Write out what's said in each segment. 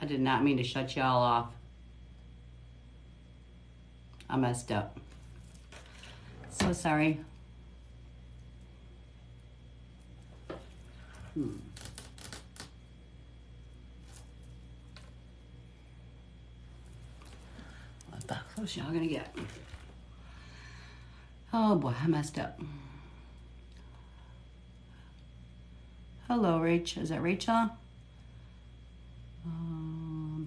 I did not mean to shut y'all off. I messed up. So sorry. What the close y'all gonna get? Oh boy, I messed up. Hello, Rach. Is that Rachel?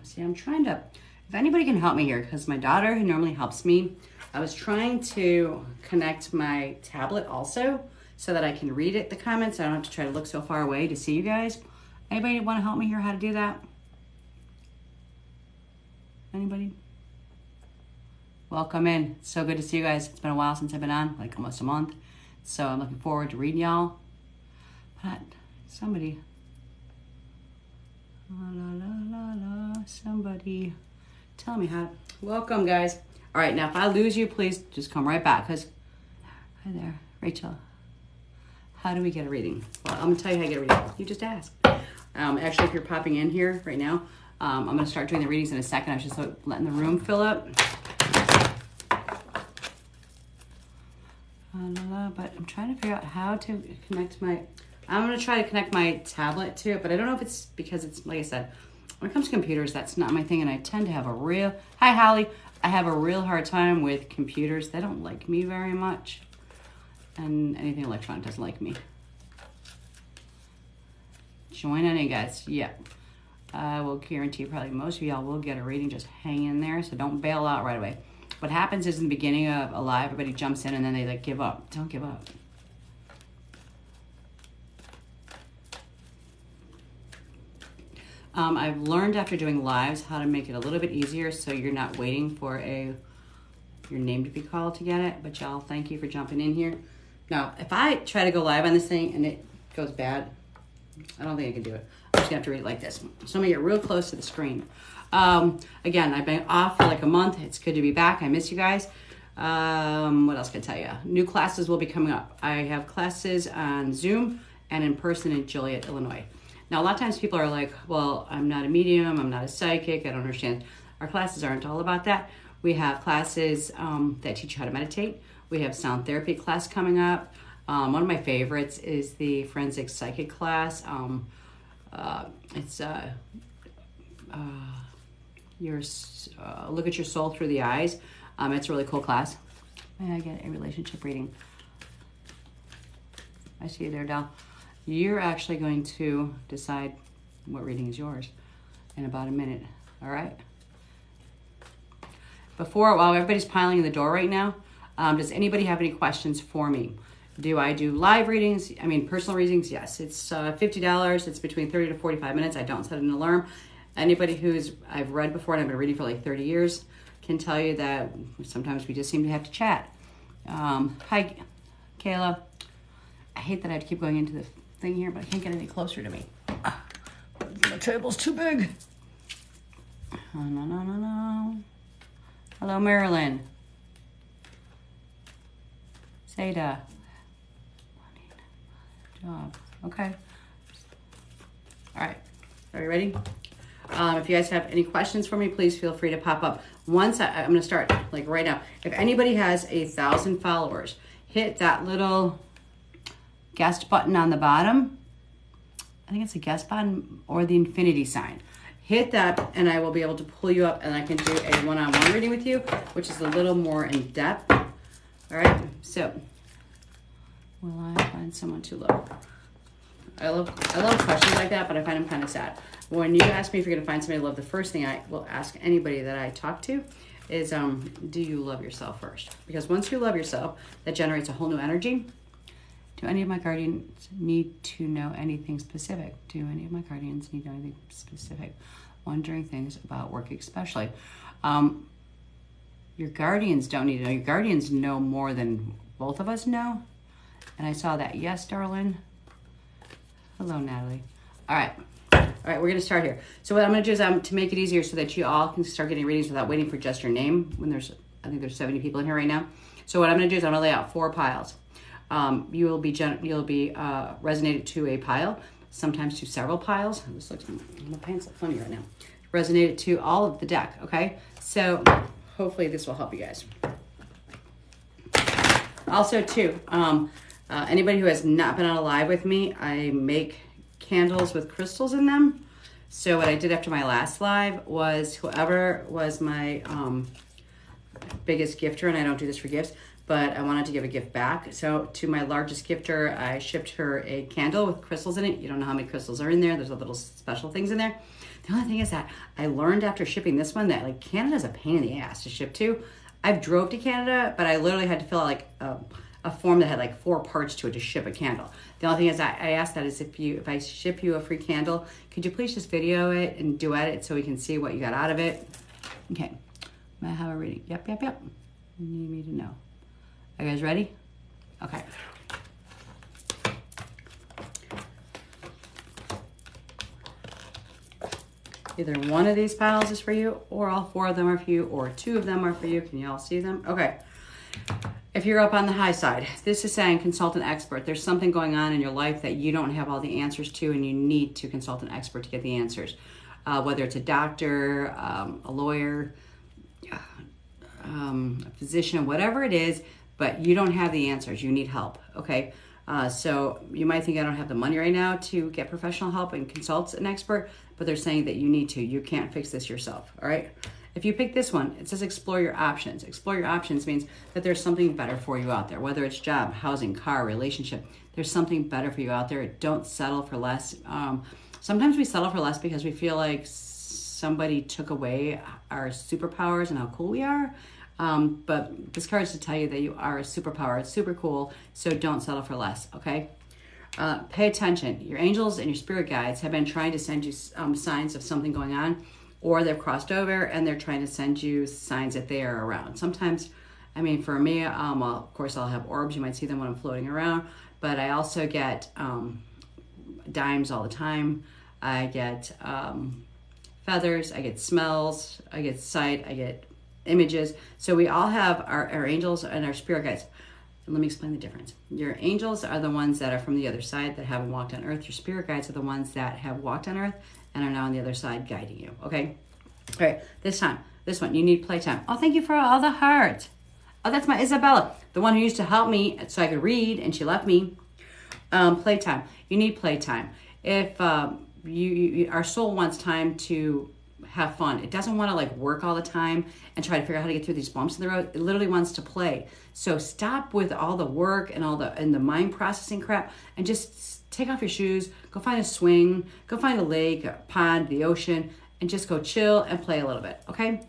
See, I'm trying to, if anybody can help me here, because my daughter, who normally helps me, I was trying to connect my tablet also so that I can read it, the comments. I don't have to try to look so far away to see you guys. Anybody want to help me here how to do that? Anybody? Welcome in. It's so good to see you guys. It's been a while since I've been on, like almost a month. So I'm looking forward to reading y'all. But somebody, somebody tell me how. Welcome, guys. All right, now if I lose you, please just come right back. Cause hi there, Rachel. How do we get a reading? Well, I'm gonna tell you how to get a reading. You just ask. Actually, if you're popping in here right now, I'm gonna start doing the readings in a second. I was just letting the room fill up. But I'm trying to figure out how to connect my. I'm gonna try to connect my tablet to it, but I don't know if it's because it's, like I said, when it comes to computers, that's not my thing, and I tend to have a real, hi Holly, I have a real hard time with computers. They don't like me very much, and anything electronic doesn't like me. Join in, guys. Yeah, I will guarantee probably most of y'all will get a reading. Just hang in there, so don't bail out right away. What happens is in the beginning of a live, everybody jumps in and then they like give up. Don't give up. I've learned after doing lives how to make it a little bit easier so you're not waiting for your name to be called to get it. But y'all, thank you for jumping in here. Now, if I try to go live on this thing and it goes bad, I don't think I can do it. I'm just gonna have to read it like this. So I'm gonna get real close to the screen. Again, I've been off for like a month. It's good to be back. I miss you guys. What else can I tell you? New classes will be coming up. I have classes on Zoom and in person in Joliet, Illinois. Now, a lot of times people are like, well, I'm not a medium, I'm not a psychic, I don't understand. Our classes aren't all about that. We have classes that teach you how to meditate. We have sound therapy class coming up. One of my favorites is the forensic psychic class. It's look at your soul through the eyes. It's a really cool class. May I get a relationship reading? I see you there, Dal. You're actually going to decide what reading is yours in about a minute. All right. While everybody's piling in the door right now, does anybody have any questions for me? Do I do live readings? I mean, personal readings? Yes. It's $50. It's between 30 to 45 minutes. I don't set an alarm. Anybody I've read before and I've been reading for like 30 years can tell you that sometimes we just seem to have to chat. Hi, Kayla. I hate that I have to keep going into the thing here, but I can't get any closer to me. The table's too big. Oh, no. Hello, Marilyn. Seda. Job. Okay. All right. Are you ready? If you guys have any questions for me, please feel free to pop up. I'm going to start like right now. If anybody has 1,000 followers, hit that little guest button on the bottom. I think it's a guest button or the infinity sign. Hit that and I will be able to pull you up and I can do a one-on-one reading with you, which is a little more in depth. All right. So will I find someone to love? I love questions like that, but I find them kind of sad. When you ask me if you're going to find somebody to love, the first thing I will ask anybody that I talk to is, do you love yourself first? Because once you love yourself, that generates a whole new energy. Do any of my guardians need to know anything specific? Do any of my guardians need to know anything specific? Wondering things about work especially. Your guardians don't need to know. Your guardians know more than both of us know. And I saw that. Yes, darling. Hello, Natalie. All right, we're going to start here. So what I'm going to do is to make it easier so that you all can start getting readings without waiting for just your name. I think there's 70 people in here right now. So what I'm going to do is I'm going to lay out 4 piles. You'll be resonated to a pile, sometimes to several piles. My pants look funny right now. resonated to all of the deck, okay? So hopefully this will help you guys. Also too, anybody who has not been on a live with me, I make candles with crystals in them. So what I did after my last live was whoever was my biggest gifter, and I don't do this for gifts, but I wanted to give a gift back. So to my largest gifter, I shipped her a candle with crystals in it. You don't know how many crystals are in there. There's a little special things in there. The only thing is that I learned after shipping this one that like Canada's a pain in the ass to ship to. I've drove to Canada, but I literally had to fill out like a form that had like 4 parts to it to ship a candle. The only thing is I asked that is if I ship you a free candle, could you please just video it and duet it so we can see what you got out of it? Okay, may I have a reading? Yep. You need me to know. Are you guys ready? Okay. Either one of these piles is for you, or all 4 of them are for you, or 2 of them are for you. Can you all see them? Okay. If you're up on the high side, this is saying consult an expert. There's something going on in your life that you don't have all the answers to, and you need to consult an expert to get the answers. Whether it's a doctor, a lawyer, a physician, whatever it is, but you don't have the answers. You need help, okay? So you might think I don't have the money right now to get professional help and consult an expert, but they're saying that you need to. You can't fix this yourself, all right? If you pick this one, it says explore your options. Explore your options means that there's something better for you out there, whether it's job, housing, car, relationship. There's something better for you out there. Don't settle for less. Sometimes we settle for less because we feel like somebody took away our superpowers and how cool we are. But this card is to tell you that you are a superpower. It's super cool, so don't settle for less, okay? Pay attention. Your angels and your spirit guides have been trying to send you signs of something going on, or they've crossed over and they're trying to send you signs that they are around. Sometimes, I mean, for me, of course, I'll have orbs. You might see them when I'm floating around, but I also get dimes all the time. I get feathers, I get smells, I get sight, I get images. So we all have our angels and our spirit guides. Let me explain the difference. Your angels are the ones that are from the other side that haven't walked on earth. Your spirit guides are the ones that have walked on earth and are now on the other side guiding you, okay? All right, this one, you need playtime. Oh, thank you for all the hearts. Oh, that's my Isabella, the one who used to help me so I could read, and she left me. Playtime. You need playtime. If our soul wants time to have fun. It doesn't want to like work all the time and try to figure out how to get through these bumps in the road. It literally wants to play. So stop with all the work and all the mind processing crap and just take off your shoes, go find a swing, go find a lake, a pond, the ocean, and just go chill and play a little bit, okay?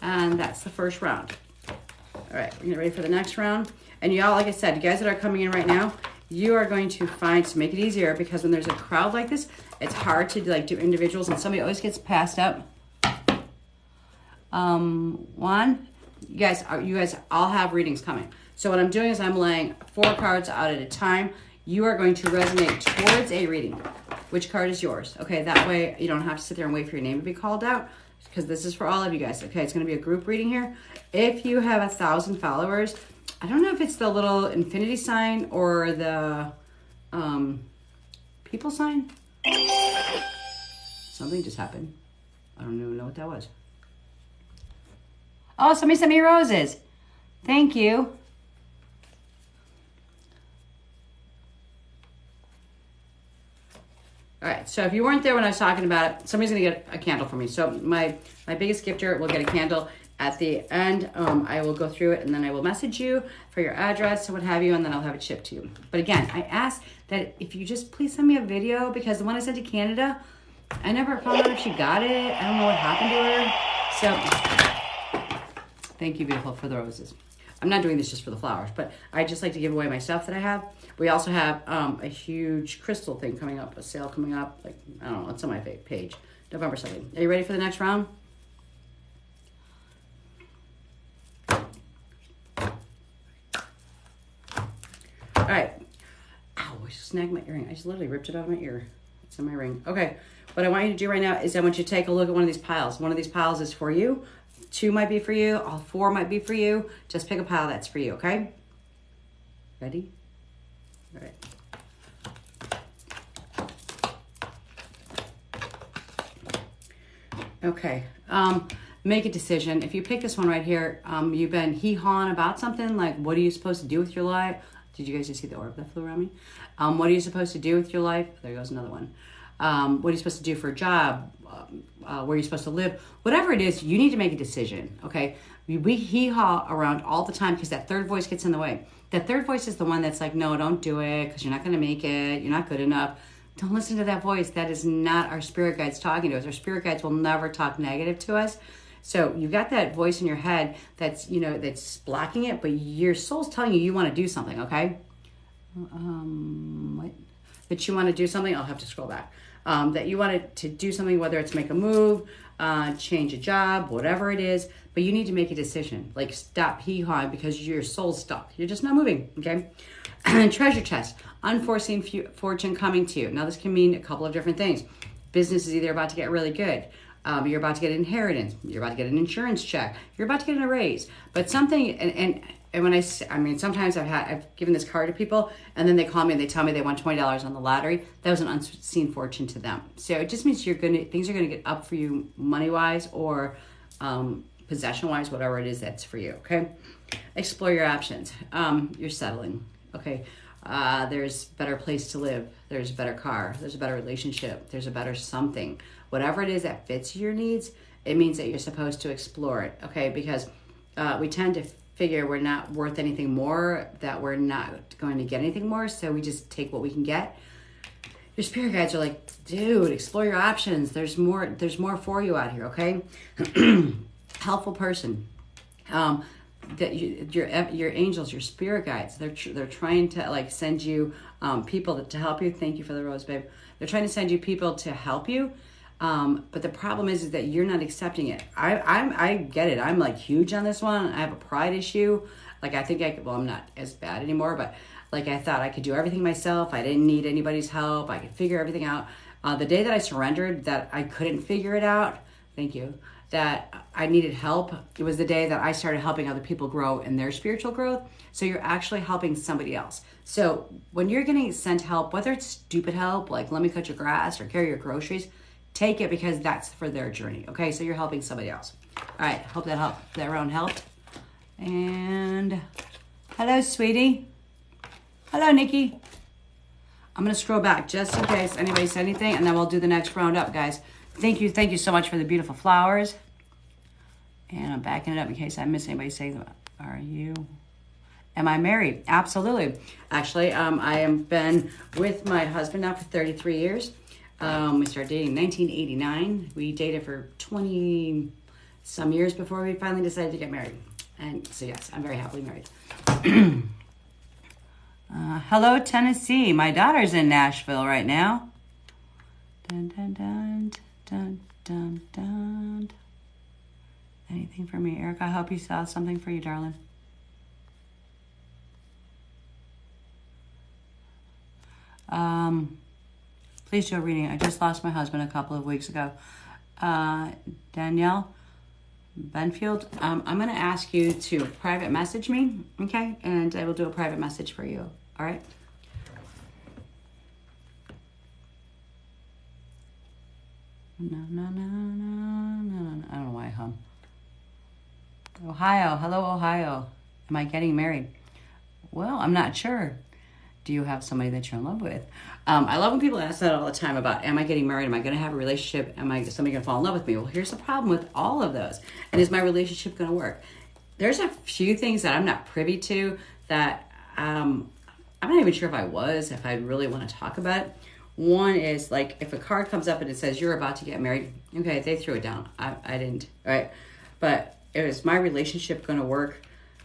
And that's the first round. All right, we're getting ready for the next round. And y'all, like I said, you guys that are coming in right now, you are going to find, to make it easier, because when there's a crowd like this, it's hard to like do individuals, and somebody always gets passed up. One, you guys all have readings coming. So what I'm doing is I'm laying 4 cards out at a time. You are going to resonate towards a reading. Which card is yours? Okay, that way you don't have to sit there and wait for your name to be called out, because this is for all of you guys. Okay, it's going to be a group reading here. If you have 1,000 followers, I don't know if it's the little infinity sign or the people sign. Something just happened. I don't even know what that was. Oh, somebody sent me roses. Thank you. All right, so if you weren't there when I was talking about it, somebody's gonna get a candle for me. So my biggest gifter will get a candle. At the end, I will go through it, and then I will message you for your address and what have you, and then I'll have it shipped to you. But again, I ask that if you just please send me a video, because the one I sent to Canada, I never found out if she got it. I don't know what happened to her. So thank you, beautiful, for the roses. I'm not doing this just for the flowers, but I just like to give away my stuff that I have. We also have a huge crystal thing coming up, a sale coming up. Like, I don't know, it's on my page, November 2nd. Are you ready for the next round? All right. Ow, I just snagged my earring. I just literally ripped it out of my ear. It's in my ring. Okay. What I want you to do right now is I want you to take a look at one of these piles. One of these piles is for you. 2 might be for you. All 4 might be for you. Just pick a pile that's for you, okay? Ready? All right. Okay. Make a decision. If you pick this one right here, you've been hee-hawing about something like, what are you supposed to do with your life? Did you guys just see the orb that flew around me? What are you supposed to do with your life? There goes another one. What are you supposed to do for a job? Where are you supposed to live? Whatever it is, you need to make a decision, okay? We hee-haw around all the time because that third voice gets in the way. That third voice is the one that's like, no, don't do it because you're not going to make it. You're not good enough. Don't listen to that voice. That is not our spirit guides talking to us. Our spirit guides will never talk negative to us. So you've got that voice in your head that's, that's blocking it, but your soul's telling you want to do something, okay? What? That you want to do something. I'll have to scroll back. That you wanted to do something, whether it's make a move, change a job, whatever it is, but you need to make a decision. Like stop hee-hawing because your soul's stuck. You're just not moving, okay? Treasure chest, unforeseen fortune coming to you. Now this can mean a couple of different things. Business is either about to get really good. You're about to get an inheritance. You're about to get an insurance check. You're about to get a raise. But something, and when sometimes I've given this card to people and then they call me and they tell me they won $20 on the lottery. That was an unseen fortune to them. So it just means things are going to get up for you money-wise or possession-wise, whatever it is that's for you, okay? Explore your options. You're settling, okay? There's a better place to live. There's a better car. There's a better relationship. There's a better something. Whatever it is that fits your needs, it means that you're supposed to explore it, okay? Because we tend to figure we're not worth anything more, that we're not going to get anything more, so we just take what we can get. Your spirit guides are like, dude, explore your options. There's more for you out here, okay? Helpful person. That your angels, your spirit guides, they're trying to like send you people to help you. Thank you for the rose, babe. They're trying to send you people to help you. But the problem is that you're not accepting it. I get it. I'm like huge on this one. I have a pride issue. Like I think I'm not as bad anymore, but like I thought I could do everything myself. I didn't need anybody's help. I could figure everything out. The day that I surrendered that I couldn't figure it out, thank you, that I needed help, it was the day that I started helping other people grow in their spiritual growth. So you're actually helping somebody else. So when you're getting sent help, whether it's stupid help, like let me cut your grass or carry your groceries, take it because that's for their journey. Okay, so you're helping somebody else. All right, hope that round helped. And hello, sweetie. Hello, Nikki. I'm gonna scroll back just in case anybody said anything, and then we'll do the next round up, guys. Thank you so much for the beautiful flowers. And I'm backing it up in case I miss anybody saying, am I married? Absolutely. Actually, I have been with my husband now for 33 years. We started dating in 1989. We dated for 20 some years before we finally decided to get married. And so yes, I'm very happily married. Hello, Tennessee. My daughter's in Nashville right now. Dun, dun, dun, dun, dun, dun. Anything for me, Eric? I hope you saw something for you, darling. Please do a reading. I just lost my husband a couple of weeks ago. Danielle Benfield, I'm going to ask you to private message me, okay? And I will do a private message for you, all right? No. I don't know why I hum. Ohio. Hello, Ohio. Am I getting married? Well, I'm not sure. Do you have somebody that you're in love with? I love when people ask that all the time about, am I getting married? Am I going to have a relationship? Somebody going to fall in love with me? Well, here's the problem with all of those. And is my relationship going to work? There's a few things that I'm not privy to that I'm not even sure if I really want to talk about it. One is like if a card comes up and it says you're about to get married, okay, they threw it down. I didn't, right? But is my relationship going to work?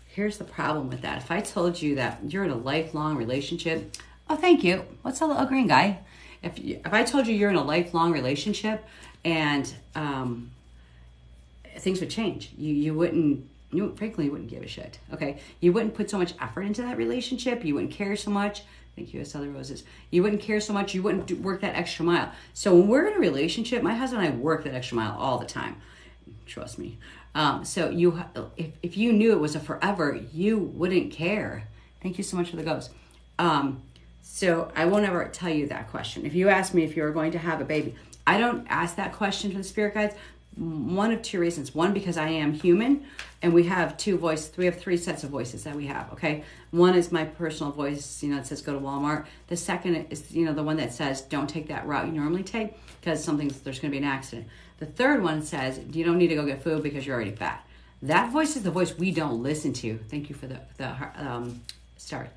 Here's the problem with that. If I told you that you're in a lifelong relationship, oh, thank you. What's that little green guy? If I told you you're in a lifelong relationship and things would change, you frankly wouldn't give a shit, okay? You wouldn't put so much effort into that relationship. You wouldn't care so much. Thank you, Estella Roses. You wouldn't care so much. You wouldn't work that extra mile. So when we're in a relationship, my husband and I work that extra mile all the time. Trust me. So if you knew it was a forever, you wouldn't care. Thank you so much for the ghost. So I won't ever tell you that question. If you ask me if you're going to have a baby, I don't ask that question to the spirit guides. One of two reasons. One, because I am human, and we have three sets of voices that we have, okay? One is my personal voice, it says go to Walmart. The second is, the one that says don't take that route you normally take because there's going to be an accident. The third one says you don't need to go get food because you're already fat. That voice is the voice we don't listen to. Thank you for the start.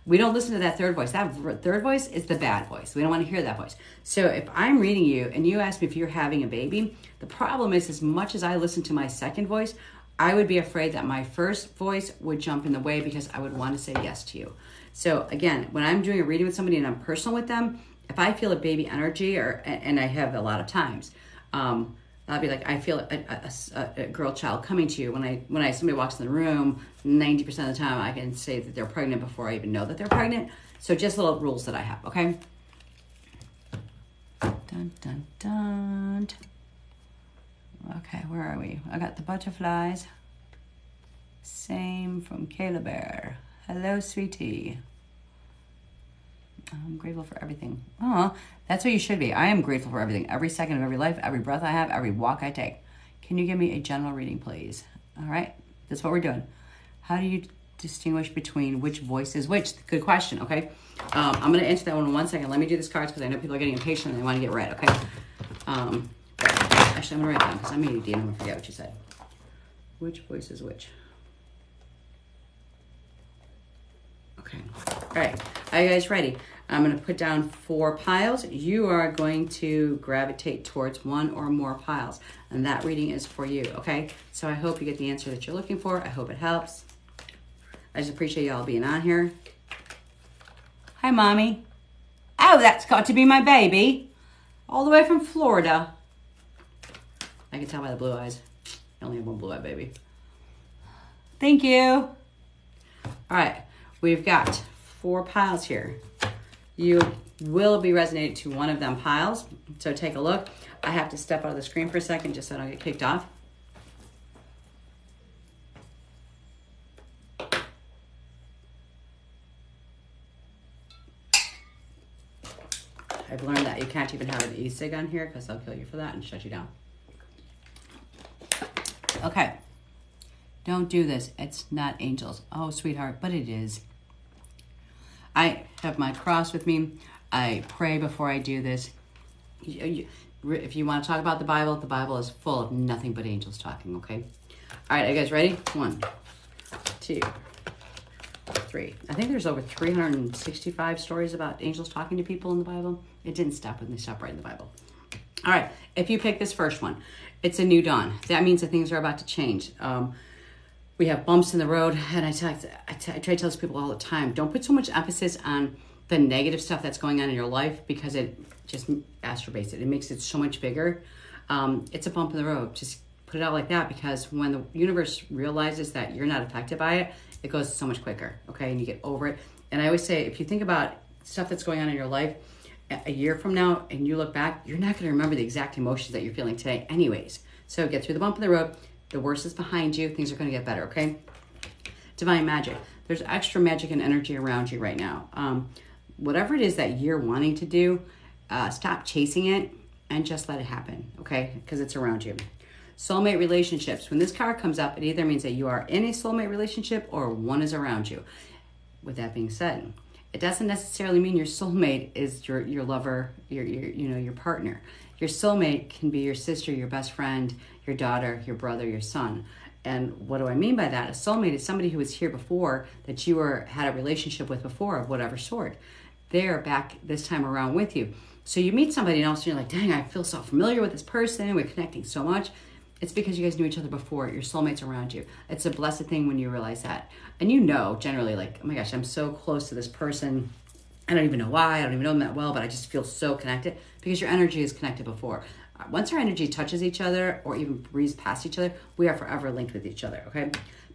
We don't listen to that third voice. That third voice is the bad voice. We don't want to hear that voice. So if I'm reading you and you ask me if you're having a baby, the problem is as much as I listen to my second voice, I would be afraid that my first voice would jump in the way because I would want to say yes to you. So again, when I'm doing a reading with somebody and I'm personal with them, if I feel a baby energy, and I have a lot of times, I'll be like, I feel a girl child coming to you. When somebody walks in the room, 90% of the time I can say that they're pregnant before I even know that they're pregnant. So just little rules that I have, okay? Dun, dun, dun. Okay, where are we? I got the butterflies. Same from Kayla Bear. Hello, sweetie. I'm grateful for everything. Oh, that's what you should be. I am grateful for everything. Every second of every life, every breath I have, every walk I take. Can you give me a general reading, please? All right, that's what we're doing. How do you distinguish between which voice is which? Good question, okay? I'm going to answer that one in 1 second. Let me do this cards because I know people are getting impatient and they want to get read, okay? Actually, I'm going to write down because I'm ADD and I'm going to forget what you said. Which voice is which? Okay. All right. Are you guys ready? I'm going to put down 4 piles. You are going to gravitate towards one or more piles. And that reading is for you, okay? So I hope you get the answer that you're looking for. I hope it helps. I just appreciate y'all being on here. Hi, Mommy. Oh, that's got to be my baby. All the way from Florida. I can tell by the blue eyes. I only have one blue-eyed baby. Thank you. All right. We've got 4 piles here. You will be resonated to one of them piles. So take a look. I have to step out of the screen for a second just so I don't get kicked off. I've learned that you can't even have an e-cig on here because they'll kill you for that and shut you down. Okay. Don't do this. It's not angels. Oh, sweetheart, but it is. I have my cross with me. I pray before I do this. If you want to talk about the Bible is full of nothing but angels talking, okay? All right, are you guys ready? 1, 2, 3. I think there's over 365 stories about angels talking to people in the Bible. It didn't stop when they stopped writing the Bible. All right, if you pick this first one, it's a new dawn. That means that things are about to change. We have bumps in the road, and I try to tell people all the time, don't put so much emphasis on the negative stuff that's going on in your life because it just exacerbates it. It makes it so much bigger. It's a bump in the road. Just put it out like that because when the universe realizes that you're not affected by it, it goes so much quicker, okay? And you get over it. And I always say, if you think about stuff that's going on in your life a year from now and you look back, you're not going to remember the exact emotions that you're feeling today anyways. So get through the bump in the road. The worst is behind you. Things are going to get better, okay? Divine magic. There's extra magic and energy around you right now. Whatever it is that you're wanting to do, stop chasing it and just let it happen, okay? Because it's around you. Soulmate relationships. When this card comes up, it either means that you are in a soulmate relationship or one is around you. With that being said, it doesn't necessarily mean your soulmate is your lover, your partner. Your soulmate can be your sister, your best friend, your daughter, your brother, your son. And what do I mean by that? A soulmate is somebody who was here before that you had a relationship with before of whatever sort. They're back this time around with you. So you meet somebody else and you're like, dang, I feel so familiar with this person. We're connecting so much. It's because you guys knew each other before. Your soulmate's around you. It's a blessed thing when you realize that. And generally like, oh my gosh, I'm so close to this person. I don't even know why. I don't even know them that well, but I just feel so connected because your energy is connected before. Once our energy touches each other or even breezes past each other, we are forever linked with each other, okay?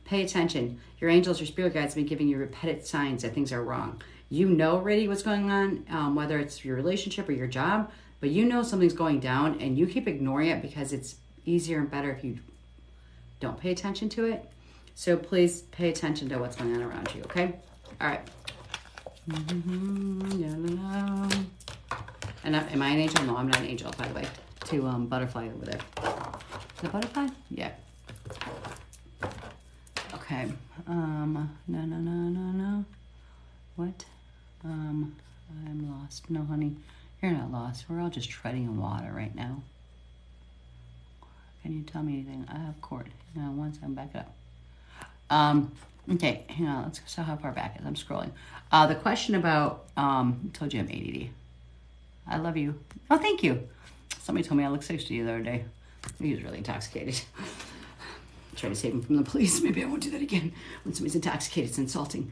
Pay attention. Your angels, your spirit guides have been giving you repeated signs that things are wrong. You know already what's going on, whether it's your relationship or your job, but you know something's going down and you keep ignoring it because it's easier and better if you don't pay attention to it. So please pay attention to what's going on around you, okay? All right. And am I an angel? No, I'm not an angel, by the way. To butterfly over there. The butterfly? Yeah. Okay. No. What? I'm lost. No, honey, you're not lost. We're all just treading in water right now. Can you tell me anything? I have cord. Hang on one second, back it up. Okay, hang on. Let's see how far back is. I'm scrolling. The question about, I told you I'm ADD. I love you. Oh, thank you. Somebody told me I look 60 the other day. He was really intoxicated. Trying to save him from the police. Maybe I won't do that again. When somebody's intoxicated, it's insulting.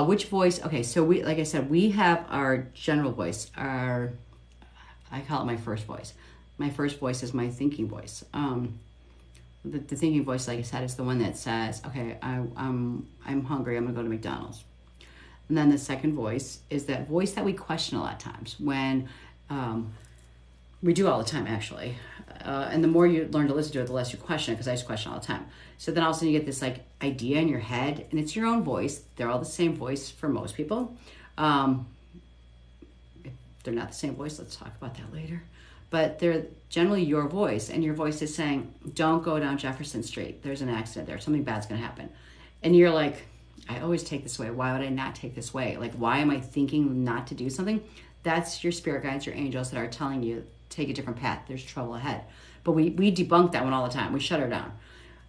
Which voice? Okay, so we, like I said, we have our general voice. I call it my first voice. My first voice is my thinking voice. The thinking voice, like I said, is the one that says, okay, I'm hungry, I'm gonna go to McDonald's. And then the second voice is that voice that we question a lot of times when, we do all the time actually. And the more you learn to listen to it, the less you question it, because I just question all the time. So then all of a sudden you get this like idea in your head, and it's your own voice. They're all the same voice for most people. If they're not the same voice, let's talk about that later. But they're generally your voice, and your voice is saying, don't go down Jefferson Street. There's an accident there. Something bad's going to happen. And you're like, I always take this way. Why would I not take this way? Like, why am I thinking not to do something? That's your spirit guides, your angels that are telling you, take a different path. There's trouble ahead. But we debunk that one all the time. We shut her down.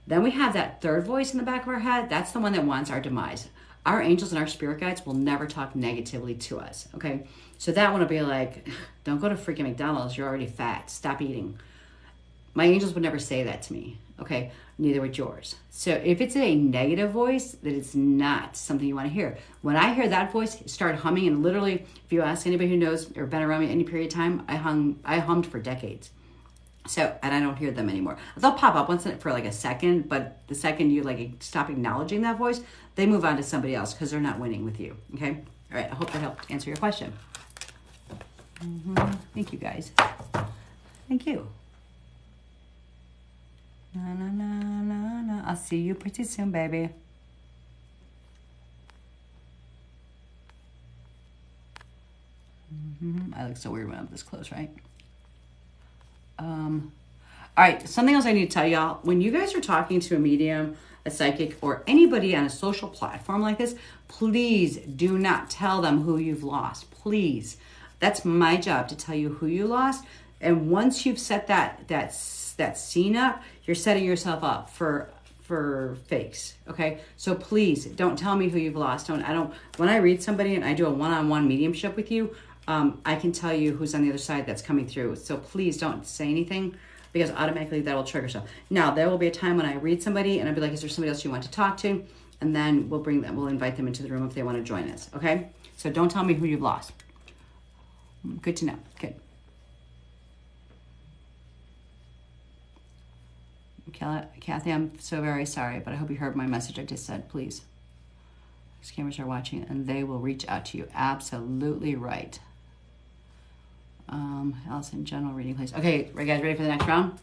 Then we have that third voice in the back of our head. That's the one that wants our demise. Our angels and our spirit guides will never talk negatively to us, okay? So that one will be like, don't go to freaking McDonald's. You're already fat. Stop eating. My angels would never say that to me, okay? Neither would yours. So if it's a negative voice, that it's not something you want to hear. When I hear that voice start humming, and literally, if you ask anybody who knows or been around me any period of time, I hummed for decades. So, and I don't hear them anymore. They'll pop up once for like a second, but the second you like stop acknowledging that voice, they move on to somebody else because they're not winning with you, okay? All right, I hope that helped answer your question. Thank you, guys. Thank you. I'll see you pretty soon, baby. I look so weird when I'm this close, right? All right, something else I need to tell y'all. When you guys are talking to a medium, a psychic, or anybody on a social platform like this, please do not tell them who you've lost. Please. That's my job, to tell you who you lost. And once you've set that scene up, you're setting yourself up for fakes. Okay, so please don't tell me who you've lost. When I read somebody and I do a one-on-one mediumship with you, I can tell you who's on the other side that's coming through. So please don't say anything, because automatically that will trigger stuff. Now there will be a time when I read somebody and I'll be like, is there somebody else you want to talk to? And then we'll invite them into the room if they want to join us. Okay, so don't tell me who you've lost. Good to know. Good. Kathy, I'm so very sorry, but I hope you heard my message I just said. Please. Scammers are watching, and they will reach out to you. Absolutely right. Allison, general reading, please. Okay, are you guys ready for the next round?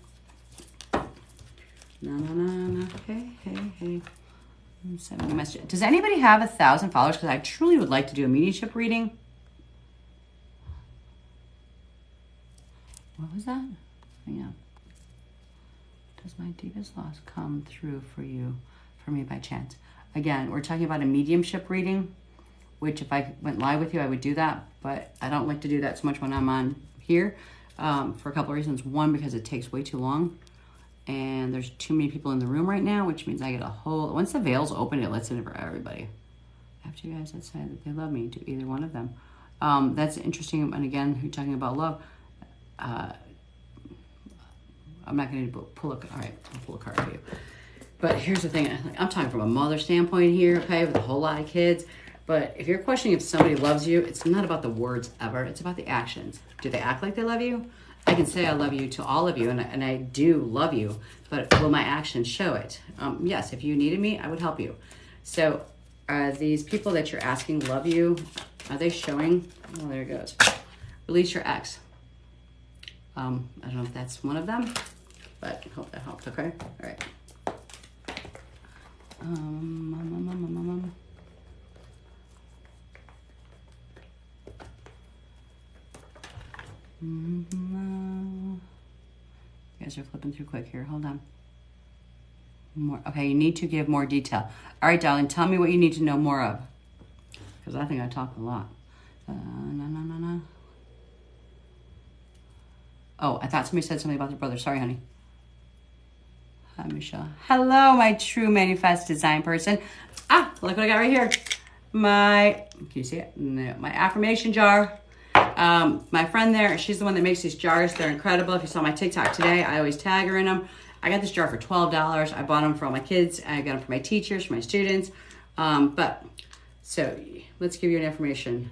No. Hey. Send me a message. Does anybody have 1,000 followers? Because I truly would like to do a mediumship reading. What was that? Hang on. Does my deepest loss come through for me by chance? Again, we're talking about a mediumship reading, which if I went live with you, I would do that. But I don't like to do that so much when I'm on here for a couple of reasons. One, because it takes way too long. And there's too many people in the room right now, which means I get once the veil's open, it lets in for everybody. After you guys decide that they love me, do either one of them. That's interesting. And again, you're talking about love. I'm not going to pull all right, I'll pull a card for you. But here's the thing. I'm talking from a mother standpoint here, okay, with a whole lot of kids. But if you're questioning if somebody loves you, it's not about the words ever. It's about the actions. Do they act like they love you? I can say I love you to all of you, and I do love you, but will my actions show it? Yes, if you needed me, I would help you. So these people that you're asking love you, are they showing? Oh, there it goes. Release your ex. I don't know if that's one of them, but I hope that helped, okay? All right. You guys are flipping through quick here. Hold on. More. Okay, you need to give more detail. All right, darling, tell me what you need to know more of. Because I think I talk a lot. No, no, no, no. Oh, I thought somebody said something about their brother. Sorry, honey. Hi, Michelle. Hello, my true manifest design person. Ah, look what I got right here. Can you see it? No, my affirmation jar. My friend there, she's the one that makes these jars. They're incredible. If you saw my TikTok today, I always tag her in them. I got this jar for $12. I bought them for all my kids. I got them for my teachers, for my students. So let's give you an affirmation.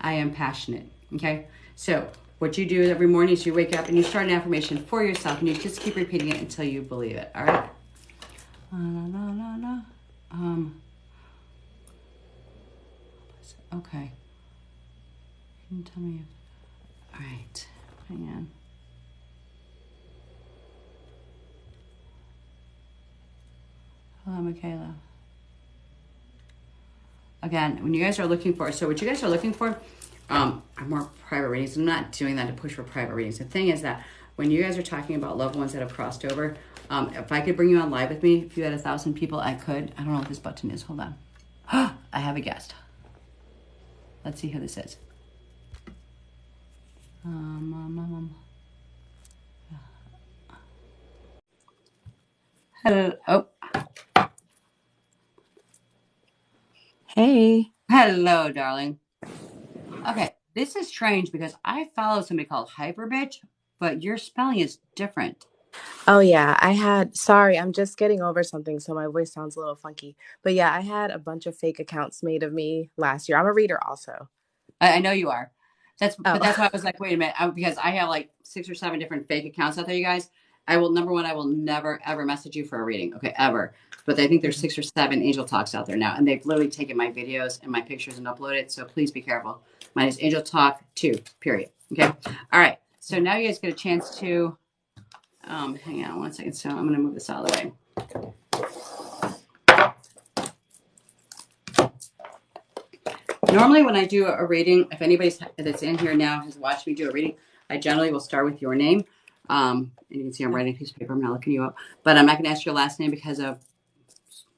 I am passionate. Okay. So what you do every morning is you wake up and you start an affirmation for yourself, and you just keep repeating it until you believe it. All right. Okay. Can you tell me? All right. Hang on. Hello, Michaela. Again, when you guys are looking for, so what you guys are looking for are more private readings. I'm not doing that to push for private readings. The thing is that when you guys are talking about loved ones that have crossed over, if I could bring you on live with me, if you had 1,000 people, I could. I don't know what this button is. Hold on. I have a guest. Let's see who this is. Hello. Oh, Hey. hello, darling. Okay, this is strange because I follow somebody called Hyper Bitch, but your spelling is different. Oh yeah, sorry, I'm just getting over something, so my voice sounds a little funky. But yeah, I had a bunch of fake accounts made of me last year. I'm a reader also. I know you are. Oh. But that's why I was like, wait a minute, because I have like 6 or 7 different fake accounts out there, you guys. I will number one, I will never ever message you for a reading, okay, ever. But I think there's Mhm. 6 or 7 Angel Talks out there now, and they've literally taken my videos and my pictures and uploaded. So please be careful. Mine is Angel Talk 2. Period. Okay. All right. So now you guys get a chance to. Hang on 1 second. So I'm going to move this out of the way. Normally, when I do a reading, if anybody that's in here now has watched me do a reading, I generally will start with your name. And you can see I'm writing a piece of paper. I'm not looking you up. But I'm not going to ask your last name because of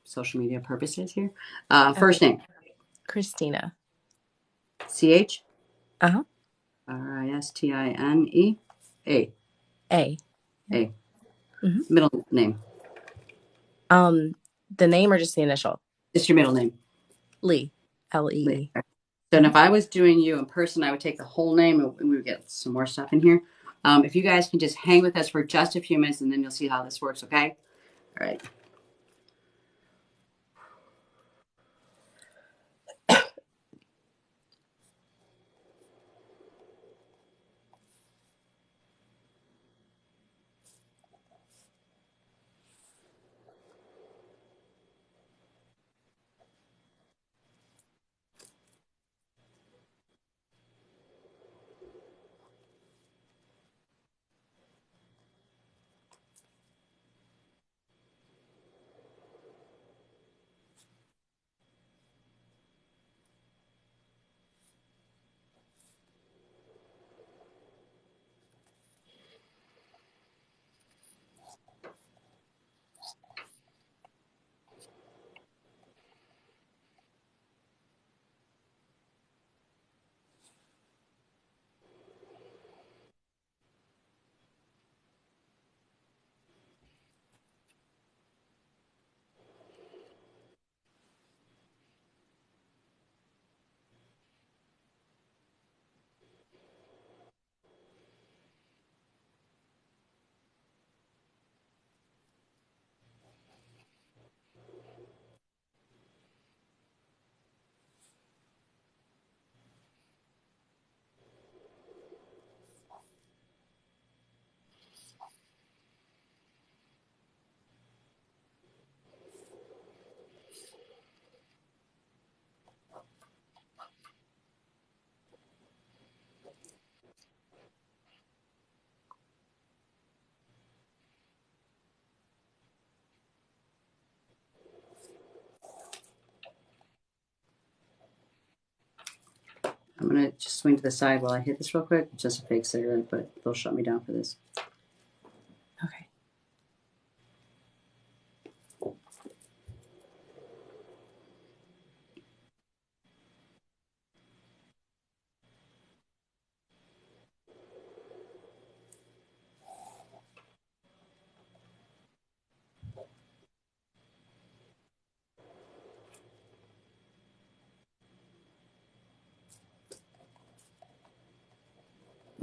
social media purposes here. Okay. First name. Christina. C-H? Uh-huh. R-I-S-T-I-N-E? A. A. A. hmm Middle name. the name or just the initial? Just your middle name. Lee. Lee. Lee. So hmm if I was doing you in person, I would take the whole name and we would get some more stuff in here. If you guys can just hang with us for just a few minutes and then you'll see how this works, okay? All right. I'm going to just swing to the side while I hit this real quick. It's just a fake cigarette, but they'll shut me down for this. Okay.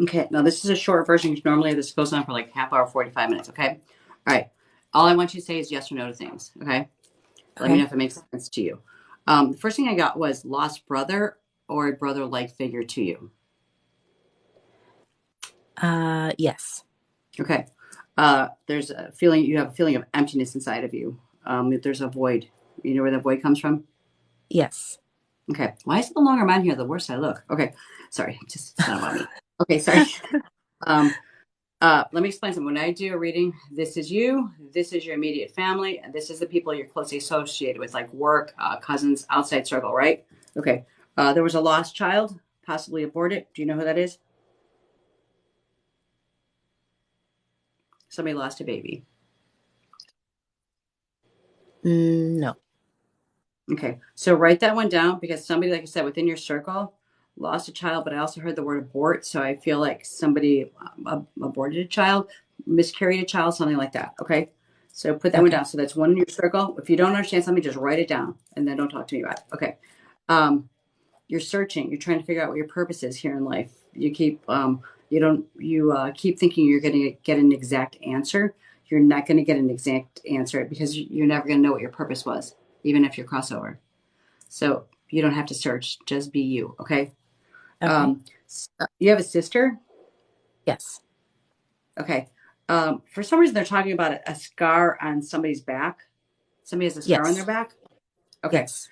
Okay, now this is a short version. Normally this goes on for like half hour, 45 minutes, okay? All right. All I want you to say is yes or no to things, okay? Let me know Okay. if it makes sense to you. The first thing I got was lost brother or a brother-like figure to you. Yes. Okay. There's a feeling, you have a feeling of emptiness inside of you. There's a void. You know where the void comes from? Yes. Okay. Why is it the longer I'm on here, the worse I look? Okay. Sorry. Just, it's not about me. Okay. Sorry. Um, let me explain something. When I do a reading, this is you, this is your immediate family, and this is the people you're closely associated with, like work, cousins, outside circle, right? Okay. There was a lost child, possibly aborted. Do you know who that is? Somebody lost a baby. No. Okay. So write that one down because somebody, like I said, within your circle lost a child, but I also heard the word abort. So I feel like somebody aborted a child, miscarried a child, something like that. Okay. So put that one Okay. down. So that's one in your circle. If you don't understand something, just write it down and then don't talk to me about it. Okay. Um, you're searching. You're trying to figure out what your purpose is here in life. You keep thinking you're going to get an exact answer. You're not going to get an exact answer because you're never going to know what your purpose was, even if you're crossover. So you don't have to search. Just be you. Okay. Okay. You have a sister. Yes. Okay. For some reason, they're talking about a scar on somebody's back. Somebody has a scar on their Yes. back. Okay. Yes.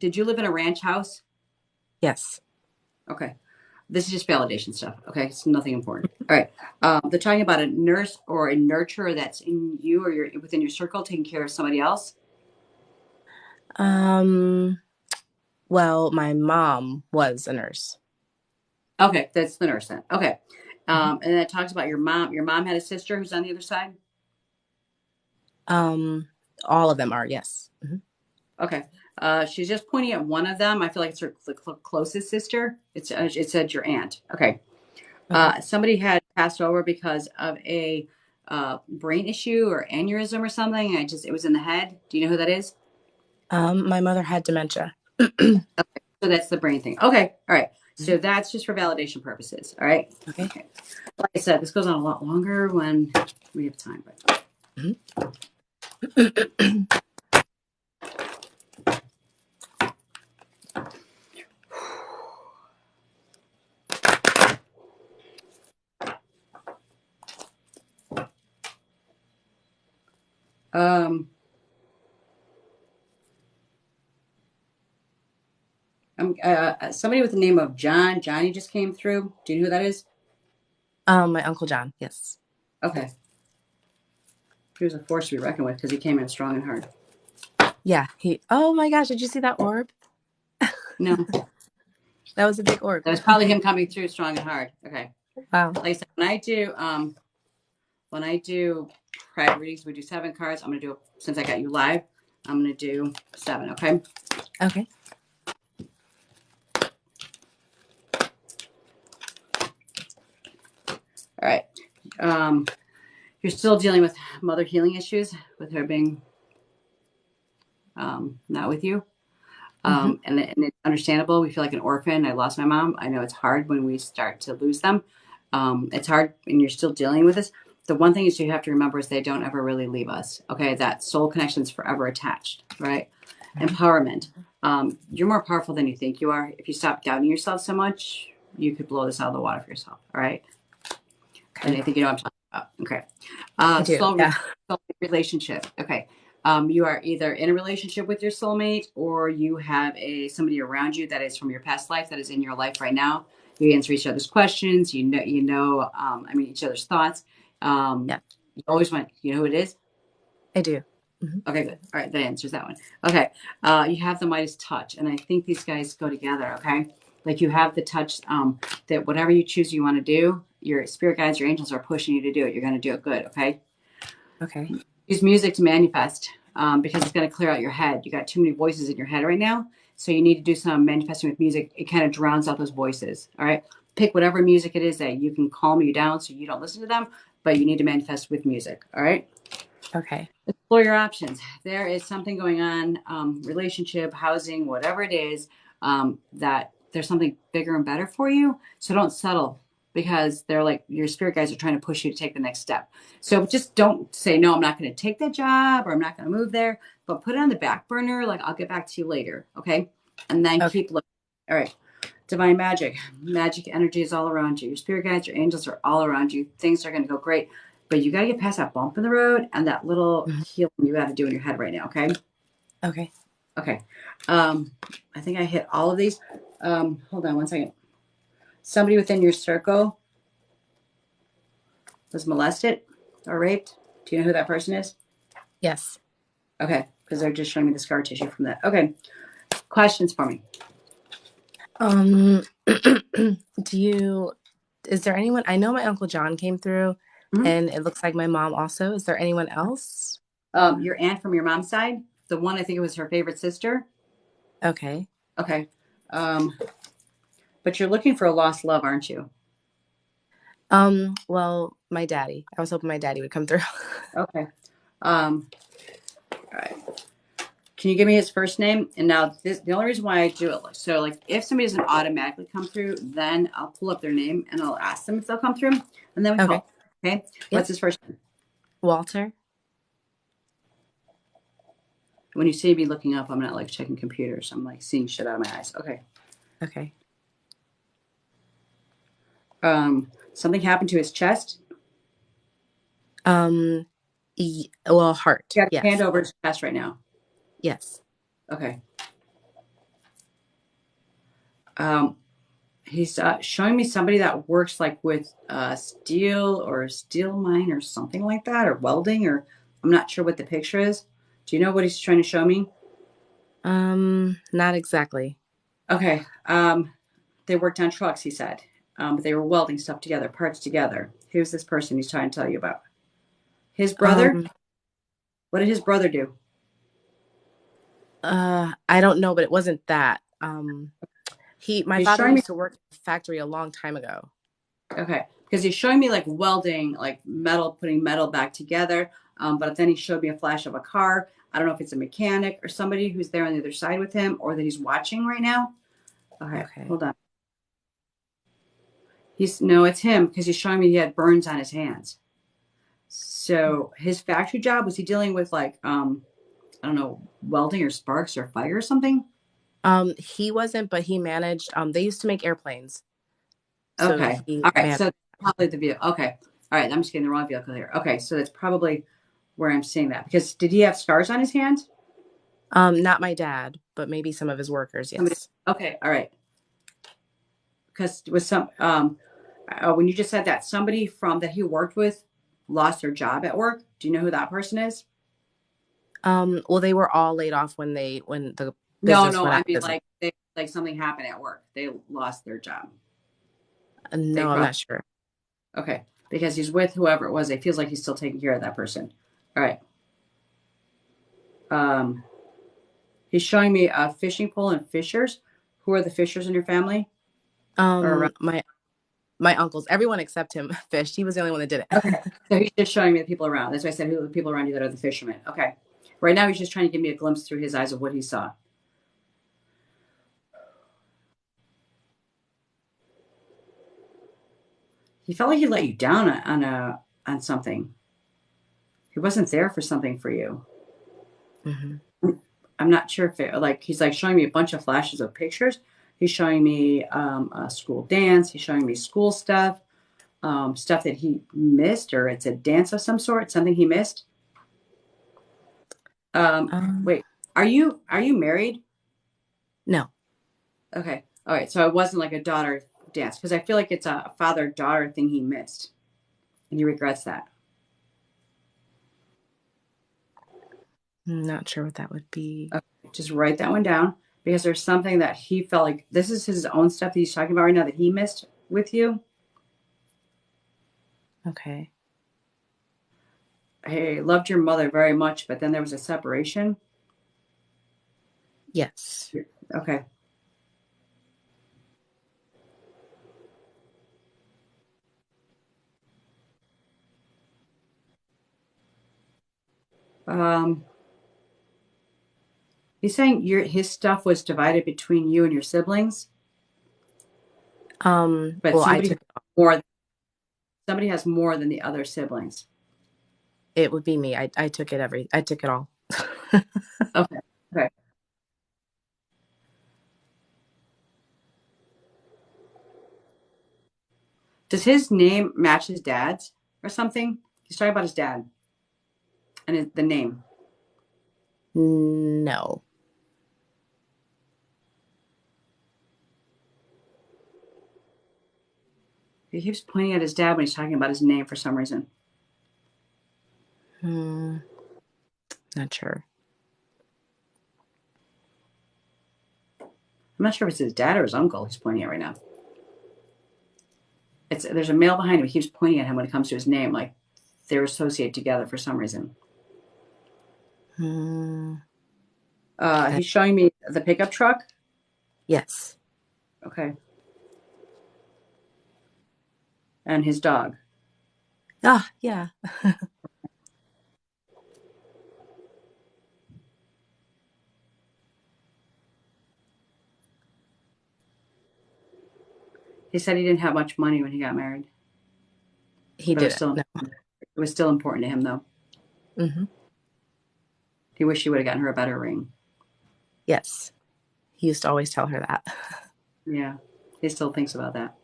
Did you live in a ranch house? Yes. Okay. This is just validation stuff. Okay. It's nothing important. All right. They're talking about a nurse or a nurturer that's in you or you're within your circle taking care of somebody else. Um, well, my mom was a nurse. Okay. That's the nurse then. Okay. Mhm. And then it talks about your mom. Your mom had a sister who's on the other side. Um, all of them are, yes. Okay. She's just pointing at one of them. I feel like it's her closest sister. It said your aunt. Okay. Okay. Somebody had passed over because of a brain issue or aneurysm or something. It was in the head. Do you know who that is? My mother had dementia. So that's the brain thing. Okay. All right. Mhm. So that's just for validation purposes. All right. Okay. Okay. Like I said, this goes on a lot longer when we have time. But Mhm. um, somebody with the name of John. Johnny just came through. Do you know who that is? My Uncle John, yes. Okay. He was a force to be reckoned with because he came in strong and hard. Yeah, oh my gosh, did you see that orb? No, That was a big orb. that was probably him coming through strong and hard. Okay. Wow. Like I said, when I do private readings, we do 7 cards. I'm gonna do since I got you live. I'm gonna do 7. Okay. Okay. All right. Um, you're still dealing with mother healing issues with her being not with you. Mm-hmm. And it's understandable. We feel like an orphan. I lost my mom. I know it's hard when we start to lose them. It's hard and you're still dealing with this. The one thing is you have to remember is they don't ever really leave us. Okay. That soul connection is forever attached, right? Okay. Empowerment. You're more powerful than you think you are. If you stop doubting yourself so much, you could blow this out of the water for yourself. All right. And Okay. I think you know what I'm talking about. Okay. I do. Yeah. Soul relationship. Okay. You are either in a relationship with your soulmate or you have somebody around you that is from your past life that is in your life right now. You answer each other's questions. Each other's thoughts. Yeah, You always want, you know who it is? I do. Hmm. Okay, good. All right, that answers that one. Okay. You have the Midas touch, and I think these guys go together. Okay. Like you have the touch that whatever you choose you want to do, your spirit guides, your angels are pushing you to do it. You're going to do it good. Okay. Okay. Use music to manifest because it's going to clear out your head. You got too many voices in your head right now. So you need to do some manifesting with music. It kind of drowns out those voices. All right. Pick whatever music it is that you can calm you down so you don't listen to them, but you need to manifest with music. All right. Okay. Explore your options. There is something going on, relationship, housing, whatever it is, that there's something bigger and better for you. So don't settle because they're like your spirit guides are trying to push you to take the next step. So just don't say, no, I'm not going to take that job or I'm not going to move there, but put it on the back burner. Like, I'll get back to you later. Okay. And then Okay. keep looking. All right. Divine magic. Magic energy is all around you. Your spirit guides, your angels are all around you. Things are going to go great. But you got to get past that bump in the road and that little Mhm. healing you got to do in your head right now. Okay. Okay. Okay. I think I hit all of these. Hold on one second. Somebody within your circle was molested or raped. Do you know who that person is? Yes. Okay. Because they're just showing me the scar tissue from that. Okay. Questions for me. Do you, is there anyone, I know my Uncle John came through Mhm. and it looks like my mom also. Is there anyone else? Your aunt from your mom's side, the one I think it was her favorite sister. Okay. Okay. Um, but you're looking for a lost love, aren't you? Well, my daddy. I was hoping my daddy would come through. Okay. All right. Can you give me his first name? And now this, the only reason why I do it, so like if somebody doesn't automatically come through, then I'll pull up their name and I'll ask them if they'll come through, and then we Okay. call. Okay. What's Yep. his first name? Walter. When you see me looking up, I'm not like checking computers. I'm like seeing shit out of my eyes. Okay. Okay. Something happened to his chest. Um, well, heart. You got a hand Yes. over his chest right now. Yes. Okay. Um, he's showing me somebody that works like with steel or steel mine or something like that, or welding, or I'm not sure what the picture is. Do you know what he's trying to show me? Not exactly. Okay. They worked on trucks, he said, but they were welding stuff together, parts together. Who's this person he's trying to tell you about? His brother? Um, What did his brother do? I don't know, but it wasn't that. My He's father showing me, used to work in a factory a long time ago. okay, because he's showing me like welding, like metal, putting metal back together. But then he showed me a flash of a car. I don't know if it's a mechanic or somebody who's there on the other side with him or that he's watching right now. Okay, Okay. hold on. No, it's him because he's showing me he had burns on his hands. So his factory job, was he dealing with like I don't know, welding or sparks or fire or something? He wasn't, but he managed. They used to make airplanes, so Okay. he All right. managed. So probably the vehicle. Okay. All right. I'm just getting the wrong vehicle here. Okay. So that's probably where I'm seeing that. Because did he have scars on his hands? Not my dad, but maybe some of his workers. Somebody. Yes. Okay. All right. Because with some, when you just said that, somebody from that he worked with lost their job at work. Do you know who that person is? Well, they were all laid off when the No, business no. went out I of mean, business. like something happened at work. They lost their job. They No, I'm crossed. not sure. Okay. Because he's with whoever it was. It feels like he's still taking care of that person. All right. Um, He's showing me a fishing pole and fishers. Who are the fishers in your family? Or around? My uncles, everyone except him fished. He was the only one that did Okay. it. So he's just showing me the people around. That's why I said who are the people around you that are the fishermen. Okay. Right now he's just trying to give me a glimpse through his eyes of what he saw. He felt like he let you down on something. He wasn't there for something for you. Hmm. I'm not sure if like he's like showing me a bunch of flashes of pictures. He's showing me a school dance. He's showing me school stuff, stuff that he missed, or it's a dance of some sort, something he missed. Um, Wait, are you married? no. Okay, all right. So it wasn't like a daughter dance because I feel like it's a father daughter thing he missed, and he regrets that. I'm not sure what that would be. Okay, just write that one down because there's something that he felt like this is his own stuff that he's talking about right now that he missed with you. Okay. He loved your mother very much, but then there was a separation. Yes. Okay. Um, he's saying his stuff was divided between you and your siblings, but Well, I took more somebody has more than the other siblings. it would be me. I took I took it all. Okay. Okay. Does his name match his dad's or something? He's talking about his dad and the name. No. He keeps pointing at his dad when he's talking about his name for some reason. Hmm, not sure. I'm not sure if it's his dad or his uncle he's pointing at right now. There's a male behind him. He keeps pointing at him when it comes to his name, like they're associated together for some reason. Hmm, I, He's showing me the pickup truck. yes. Okay. And his dog. Ah, yeah. He said he didn't have much money when he got married, He but didn't. No. it was still important to him though. Hmm. He wished he would have gotten her a better ring. Yes. He used to always tell her that. Yeah. He still thinks about that.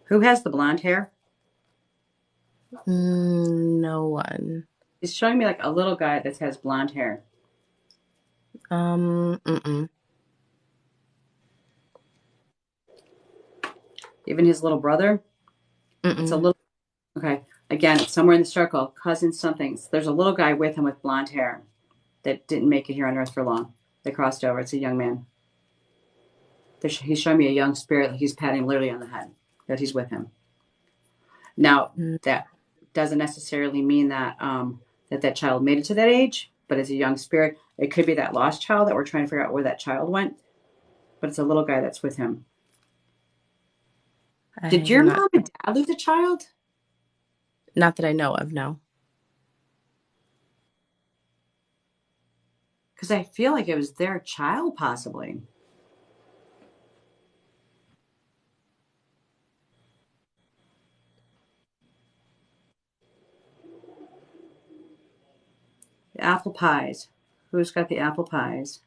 Who has the blonde hair? No one. He's showing me like a little guy that has blonde hair. Mm-mm. Even his little brother. It's a Mm-mm. little okay. Again, it's somewhere in the circle. Cousin something. There's a little guy with him with blonde hair that didn't make it here on Earth for long. They crossed over. It's a young man. He's showing me a young spirit. Like he's patting literally on the head. That he's with him. Now Mm. that doesn't necessarily mean that that child made it to that age, but as a young spirit, it could be that lost child that we're trying to figure out where that child went. But it's a little guy that's with him. Did your I'm not mom and dad lose a child? not that I know of, no. Because I feel like it was their child, possibly. The apple pies. Who's got the apple pies?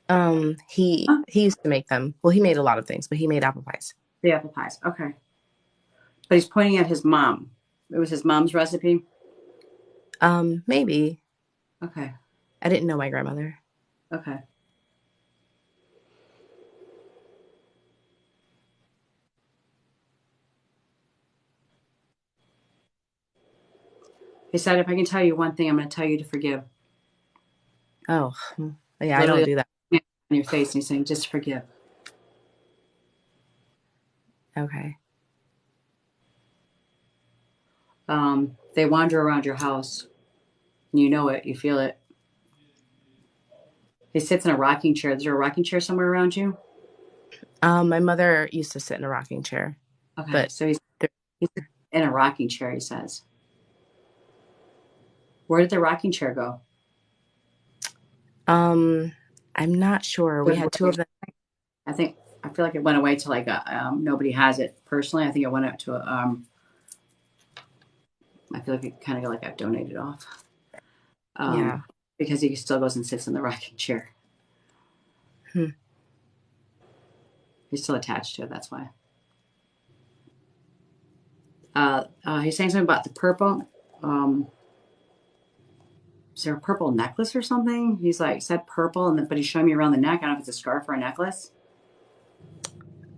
Huh? He used to make them. Well, he made a lot of things, but he made apple pies. The apple pies. Okay. But he's pointing at his mom. It was his mom's recipe. Maybe. Okay. I didn't know my grandmother. Okay. He said, if I can tell you one thing, I'm going to tell you to forgive. Oh, yeah, I don't Literally do that. on your face, and he's saying, just forgive. Okay. They wander around your house. You know it. You feel it. He sits in a rocking chair. Is there a rocking chair somewhere around you? My mother used to sit in a rocking chair, Okay. but So there, he's in a rocking chair, he says. Where did the rocking chair go? um, I'm not sure. We had two of them. I think I feel like it went away to like nobody has it personally. I think it went up to I feel like it kind of got like got donated off Yeah. because he still goes and sits in the rocking chair. Hmm. He's still attached to it. That's why. He's saying something about the purple. Um, is there a purple necklace or something? He's like said purple, but he's showing me around the neck. I don't know if it's a scarf or a necklace.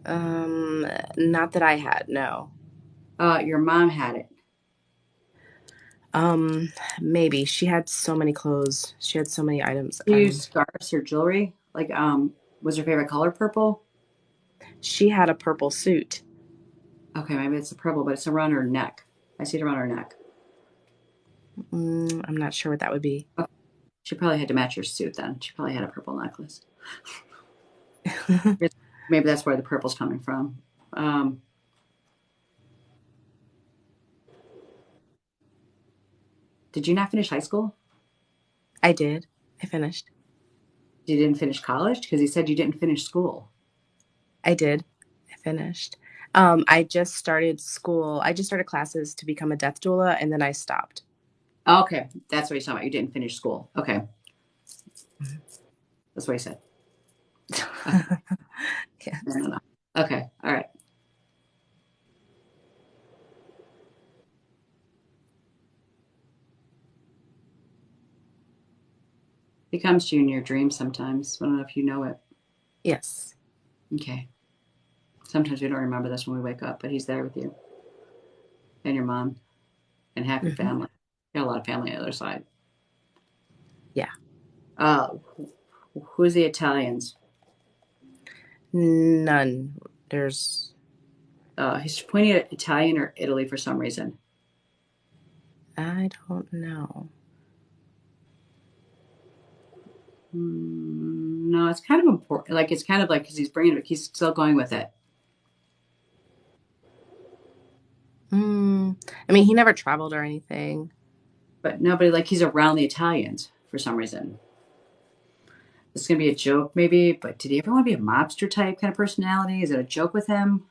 Not that I had, no. Your mom had it. Um, Maybe she had so many clothes. She had so many items. Do you use scarves or jewelry? Like, was your favorite color purple? She had a purple suit. Okay, maybe it's the purple, but it's around her neck. I see it around her neck. I'm not sure what that would be. Okay. She probably had to match your suit then. She probably had a purple necklace. Maybe that's where the purple's coming from. Um, did you not finish high school? I did. I finished. You didn't finish college? Because you said you didn't finish school. I did. I finished. I just started school. I just started classes to become a death doula, and then I stopped. Okay, that's what you're talking about. You didn't finish school. Okay, that's what you said. Okay. Yeah. No, no, no. Okay, all right. He comes to you in your dreams sometimes. I don't know if you know it. Yes. Okay. Sometimes we don't remember this when we wake up, but he's there with you and your mom and half your Hmm. family. You got a lot of family on the other side. Yeah. Uh, who's the Italians? None. There's. He's pointing at Italian or Italy for some reason. I don't know. No, it's kind of important. Like it's kind of like because he's bringing it. He's still going with it. Mm, I mean, he never traveled or anything. But nobody like he's around the Italians for some reason. It's gonna be a joke, maybe. But did he ever want to be a mobster type kind of personality? Is it a joke with him?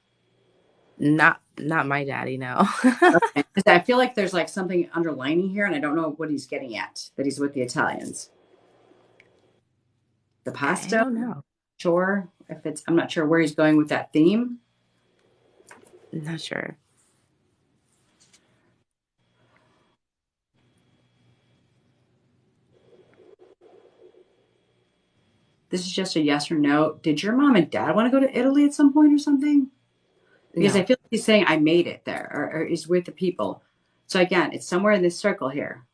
Not my daddy, no. Okay. 'Cause I feel like there's like something underlining here, and I don't know what he's getting at. That he's with the Italians. The I pasta, don't know. sure. If it's, I'm not sure where he's going with that theme. Not sure. This is just a yes or no. Did your mom and dad want to go to Italy at some point or something? Because I No. feel like he's saying I made it there, or he's with the people. So again, it's somewhere in this circle here.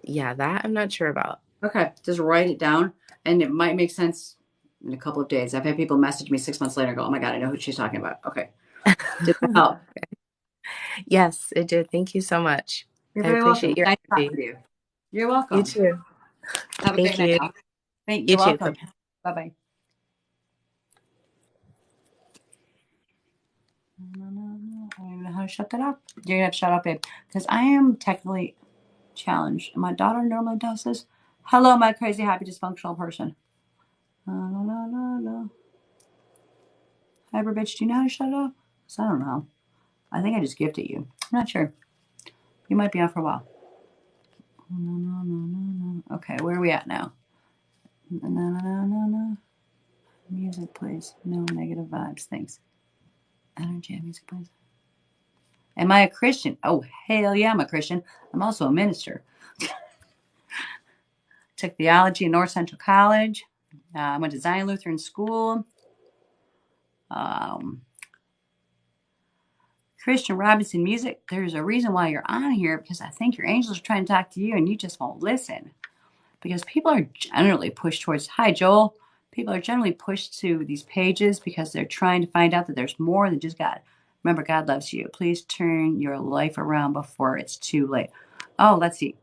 Yeah, that I'm not sure about. Okay, just write it down, and it might make sense in a couple of days. I've had people message me 6 months later, and go, "Oh my god, I know who she's talking about." Okay, did that help? Yes, it did. Thank you so much. You're I very welcome. appreciate your Nice talking energy. to you. You're You welcome. too. Have a great Thank night you. now. Thank. You You're too. welcome. Bye. Bye bye. I don't even know how to shut that up. You're gonna have to shut up, babe, because I am technically challenged. My daughter normally does this. Hello, my crazy, happy, dysfunctional person. La, la, la, la, la. Hyper bitch, do you know how to shut up? 'Cause I don't know. I think I just gifted you. I'm not sure. You might be on for a while. No, no, no, no, no. Okay, where are we at now? No, no, no, no, no. Music, please. No negative vibes. Thanks. Energy, music, please. Am I a Christian? Oh, hell yeah, I'm a Christian. I'm also a minister. Took theology at North Central College. I went to Zion Lutheran School. Um, Christian Robinson Music. There's a reason why you're on here because I think your angels are trying to talk to you and you just won't listen. Because people are generally pushed towards, hi, Joel. People are generally pushed to these pages because they're trying to find out that there's more than just God. Remember, God loves you. Please turn your life around before it's too late. Oh, let's see.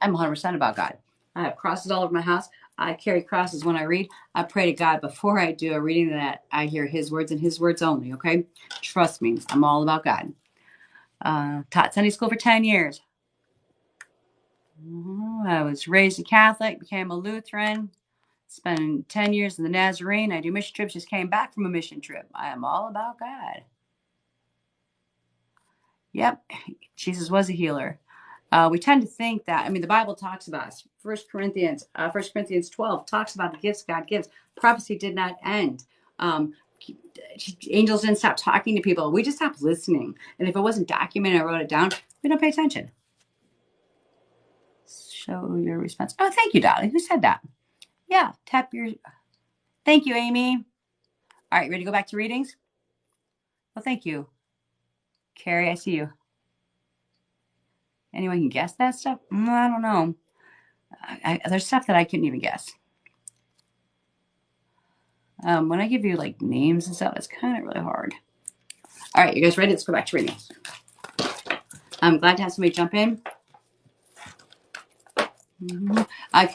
I'm 100% about God. I have crosses all over my house. I carry crosses when I read. I pray to God before I do a reading that I hear His words and His words only, okay? Trust me, I'm all about God. Taught Sunday school for 10 years. I was raised a Catholic, became a Lutheran, spent 10 years in the Nazarene. I do mission trips, just came back from a mission trip. I am all about God. Yep, Jesus was a healer. We tend to think that, I mean, the Bible talks about us. First Corinthians 12 talks about the gifts God gives. Prophecy did not end. Um, Angels didn't stop talking to people. We just stopped listening. And if it wasn't documented, I wrote it down, we don't pay attention. Show your response. Oh, thank you, darling. Who said that? Yeah, tap your. Thank you, Amy. All right, ready to go back to readings? Well, thank you, Carrie. I see you. Anyone can guess that stuff? I don't know. There's stuff that I couldn't even guess. When I give you like names and stuff, it's kind of really hard. All right, you guys ready? Let's go back to reading. I'm glad to have somebody jump in. Can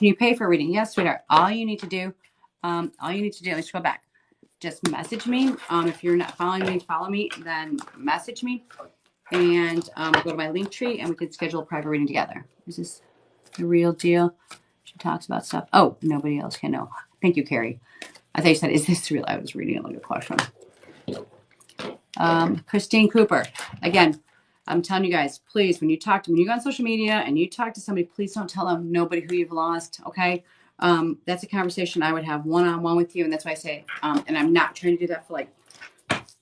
you pay for reading? Yes, sweetheart. All you need to do, let's go back. Just message me. If you're not following me, follow me, then message me. And go to my link tree and we can schedule a private reading together. Is this the real deal? She talks about stuff. Oh, nobody else can know. Thank you, Carrie. I thought you said, is this real? I was reading it like a question. Christine Cooper. Again, I'm telling you guys, please, when you go on social media and you talk to somebody, please don't tell them nobody who you've lost, okay? That's a conversation I would have one-on-one with you, and that's why I say, and I'm not trying to do that for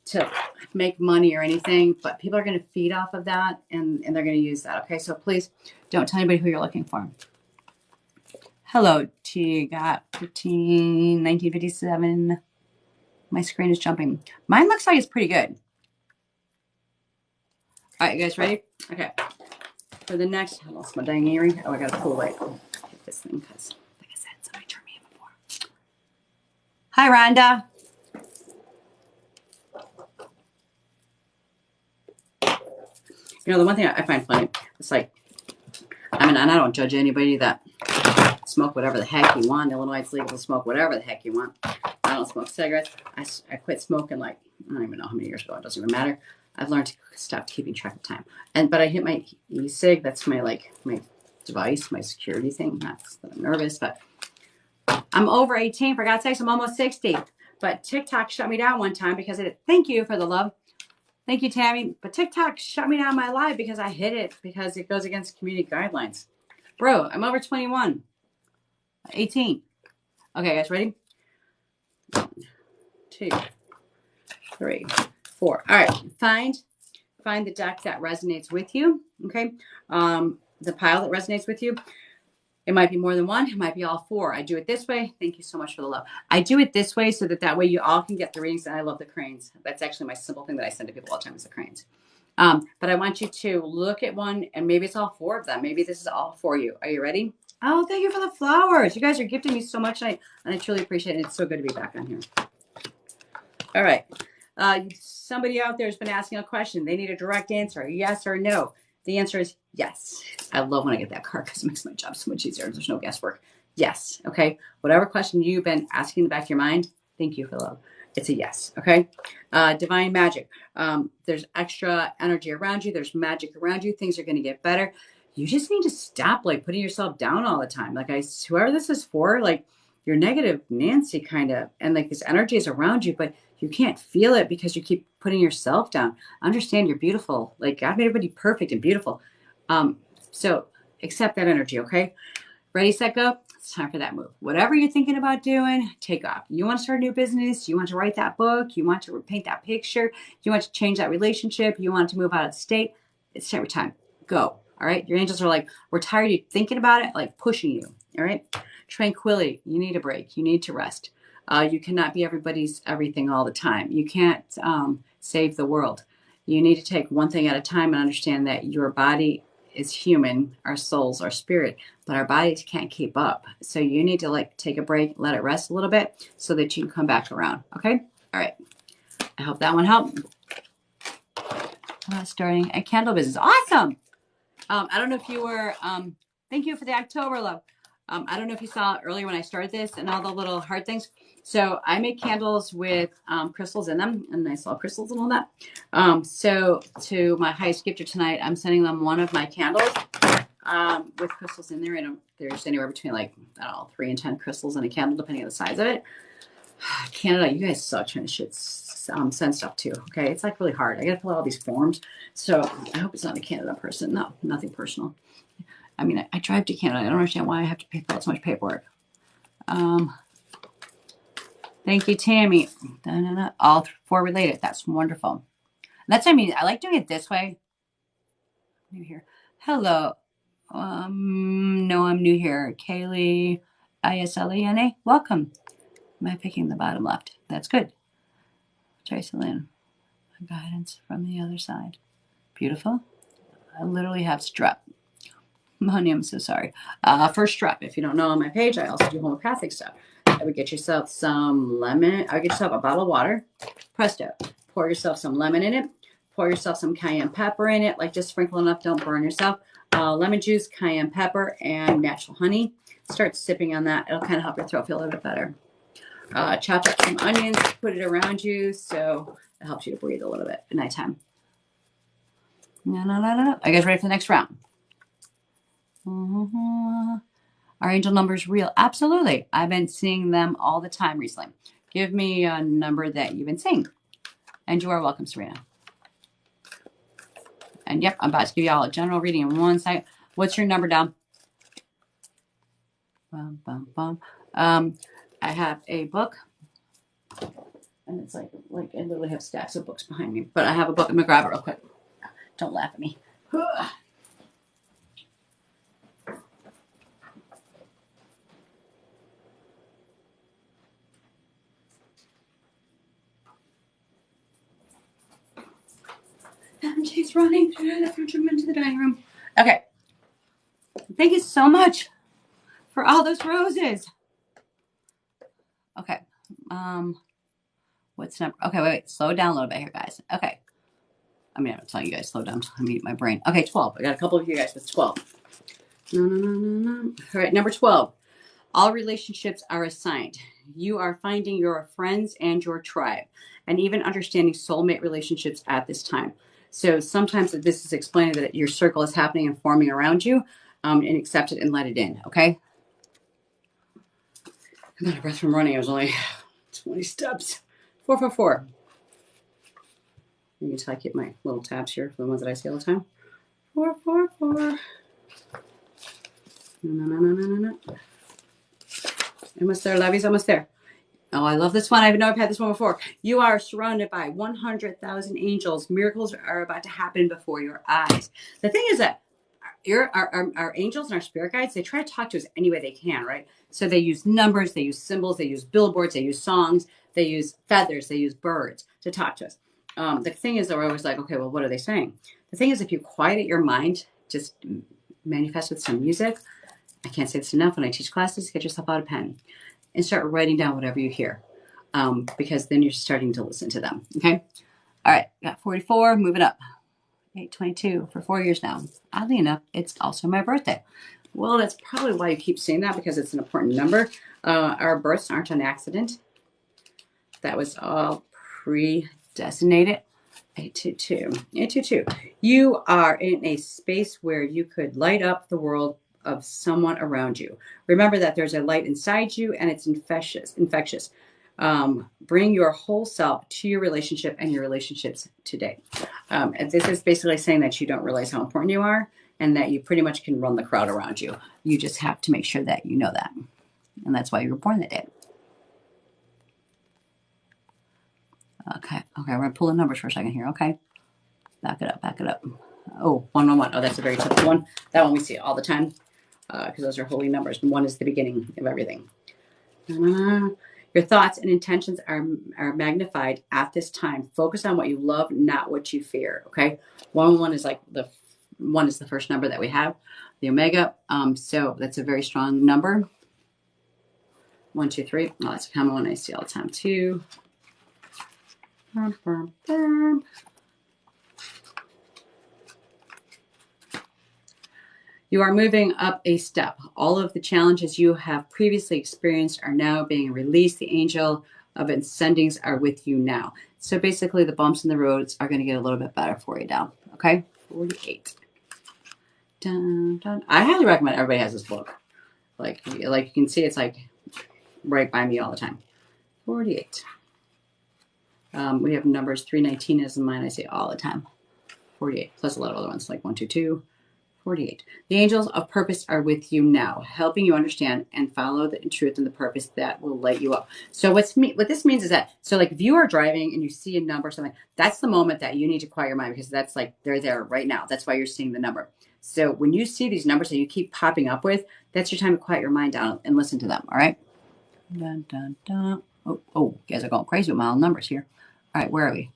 to make money or anything, but people are going to feed off of that, and they're going to use that, okay? So please don't tell anybody who you're looking for. Hello, T. Got 15, 1957. My screen is jumping. Mine looks like it's pretty good. All right, you guys ready? Okay. For the next, I lost my dang earring. Oh, I got to pull away. I'll get this thing because, like I said, somebody turned me in before. Hi, Rhonda. You know, the one thing I find funny, it's like, and I don't judge anybody that smoke whatever the heck you want. Illinois, it's legal to smoke whatever the heck you want. I don't smoke cigarettes. I quit smoking I don't even know how many years ago. It doesn't even matter. I've learned to stop keeping track of time. But I hit my e-cig. That's my device, my security thing. Not that I'm nervous, but I'm over 18. For God's sakes, I'm almost 60. But TikTok shut me down one time because thank you for the love. Thank you, Tammy. But TikTok shut me down my live because I hit it because it goes against community guidelines. Bro, I'm over 21. 18. Okay, guys, ready? 1, 2, 3, 4. All right, find the deck that resonates with you. Okay, the pile that resonates with you. It might be more than one. It might be all 4. I do it this way. Thank you so much for the love. I do it this way so that way you all can get the readings. And I love the cranes. That's actually my simple thing that I send to people all the time is the cranes. But I want you to look at one, and maybe it's all 4 of them. Maybe this is all for you. Are you ready? Oh, thank you for the flowers. You guys are gifting me so much, and I truly appreciate it. It's so good to be back on here. All right. Somebody out there has been asking a question. They need a direct answer, yes or no. The answer is yes. I love when I get that card because it makes my job so much easier. There's no guesswork. Yes. Okay. Whatever question you've been asking in the back of your mind, thank you for the love. It's a yes. Okay. Divine magic. There's extra energy around you. There's magic around you. Things are going to get better. You just need to stop putting yourself down all the time. Whoever this is for, you're negative Nancy kind of, and this energy is around you, but you can't feel it because you keep putting yourself down. Understand you're beautiful. God made everybody perfect and beautiful. So accept that energy, okay? Ready, set, go. It's time for that move. Whatever you're thinking about doing, take off. You want to start a new business? You want to write that book? You want to paint that picture? You want to change that relationship? You want to move out of state? It's every time. Go. All right. Your angels are we're tired of you thinking about it, pushing you. All right. Tranquility. You need a break. You need to rest. You cannot be everybody's everything all the time. You can't save the world. You need to take one thing at a time and understand that your body is human, our souls, our spirit, but our bodies can't keep up. So you need to take a break, let it rest a little bit so that you can come back around. Okay. All right. I hope that one helped. Starting a candle business. Awesome. I don't know if you were, thank you for the October love. I don't know if you saw earlier when I started this and all the little heart things. So I make candles with crystals in them, and nice little crystals and all that. So to my highest gifter tonight, I'm sending them one of my candles with crystals in there. And there's anywhere between 3 and 10 crystals in a candle, depending on the size of it. Canada, you guys suck trying to send stuff too. Okay, it's really hard. I got to fill out all these forms. So I hope it's not a Canada person. No, nothing personal. I drive to Canada. I don't understand why I have to fill out so much paperwork. Thank you, Tammy. All 4 related. That's wonderful. That's I like doing it this way. New here. Hello. No, I'm new here. Kaylee, Islena. Welcome. Am I picking the bottom left? That's good. Tracy Lynn. Guidance from the other side. Beautiful. I literally have strep. Honey, I'm so sorry. First step, if you don't know on my page, I also do homeopathic stuff. I would get yourself some lemon. I would get yourself a bottle of water. Presto. Pour yourself some lemon in it. Pour yourself some cayenne pepper in it. Like just sprinkle enough. Don't burn yourself. Lemon juice, cayenne pepper, and natural honey. Start sipping on that. It'll kind of help your throat feel a little bit better. Chop up some onions. Put it around you so it helps you to breathe a little bit at nighttime. No. Are you guys ready for the next round? Are angel numbers real? Absolutely. I've been seeing them all the time recently. Give me a number that you've been seeing. And you are welcome, Serena. And yep, I'm about to give you all a general reading in 1 second. What's your number down? Bum, bum, bum. I have a book. And it's like I literally have stacks of books behind me. But I have a book. I'm going to grab it real quick. Don't laugh at me. MJ's running through the future into the dining room. Okay. Thank you so much for all those roses. Okay. What's number? Okay, wait. Slow down a little bit here, guys. Okay. I mean, I'm telling you guys, slow down. I mean, my brain. Okay, 12. I got a couple of you guys with 12. No. All right, number 12. All relationships are assigned. You are finding your friends and your tribe, and even understanding soulmate relationships at this time. So sometimes this is explaining that your circle is happening and forming around you, and accept it and let it in, okay? I'm out of breath from running. I was only 20 steps. 444. You can tell I keep my little tabs here for the ones that I see all the time. 444. No. Almost there, lovies. Almost there. Oh, I love this one. I know I've had this one before. You are surrounded by 100,000 angels. Miracles are about to happen before your eyes. The thing is that our angels and our spirit guides, they try to talk to us any way they can, right? So they use numbers, they use symbols, they use billboards, they use songs, they use feathers, they use birds to talk to us. The thing is that we're always like, okay, well, what are they saying? The thing is, if you quiet your mind, just manifest with some music. I can't say this enough when I teach classes. Get yourself out a pen and start writing down whatever you hear, because then you're starting to listen to them. Okay. All right. Got 44. Moving up. 822 for 4 years now. Oddly enough, it's also my birthday. Well, that's probably why you keep saying that, because it's an important number. Our births aren't an accident. That was all predestinated. 822. 822. You are in a space where you could light up the world of someone around you. Remember that there's a light inside you and it's infectious. Bring your whole self to your relationship and your relationships today. And this is basically saying that you don't realize how important you are and that you pretty much can run the crowd around you. You just have to make sure that you know that. And that's why you were born that day. Okay, we're going to pull the numbers for a second here, okay? Back it up. Oh, 111. Oh, that's a very typical one. That one we see all the time, because those are holy numbers. And 1 is the beginning of everything. Your thoughts and intentions are magnified at this time. Focus on what you love, not what you fear, okay? 111 is like the 1 is the first number that we have, the omega. So that's a very strong number. 1, 2, 3. Oh, that's a common one I see all the time too. You are moving up a step. All of the challenges you have previously experienced are now being released. The angel of ascendings are with you now. So basically the bumps in the roads are going to get a little bit better for you now. Okay? 48. Dun, dun. I highly recommend everybody has this book. Like you can see, it's like right by me all the time. 48. We have numbers 319 is in mine. I say all the time. 48 plus a lot of other ones like 122. 48. The angels of purpose are with you now, helping you understand and follow the truth and the purpose that will light you up. So what this means is that, so like if you are driving and you see a number or something, that's the moment that you need to quiet your mind, because that's like they're there right now. That's why you're seeing the number. So when you see these numbers that you keep popping up with, that's your time to quiet your mind down and listen to them. All right. Dun, dun, dun. Oh, you guys are going crazy with my own numbers here. All right, where are we?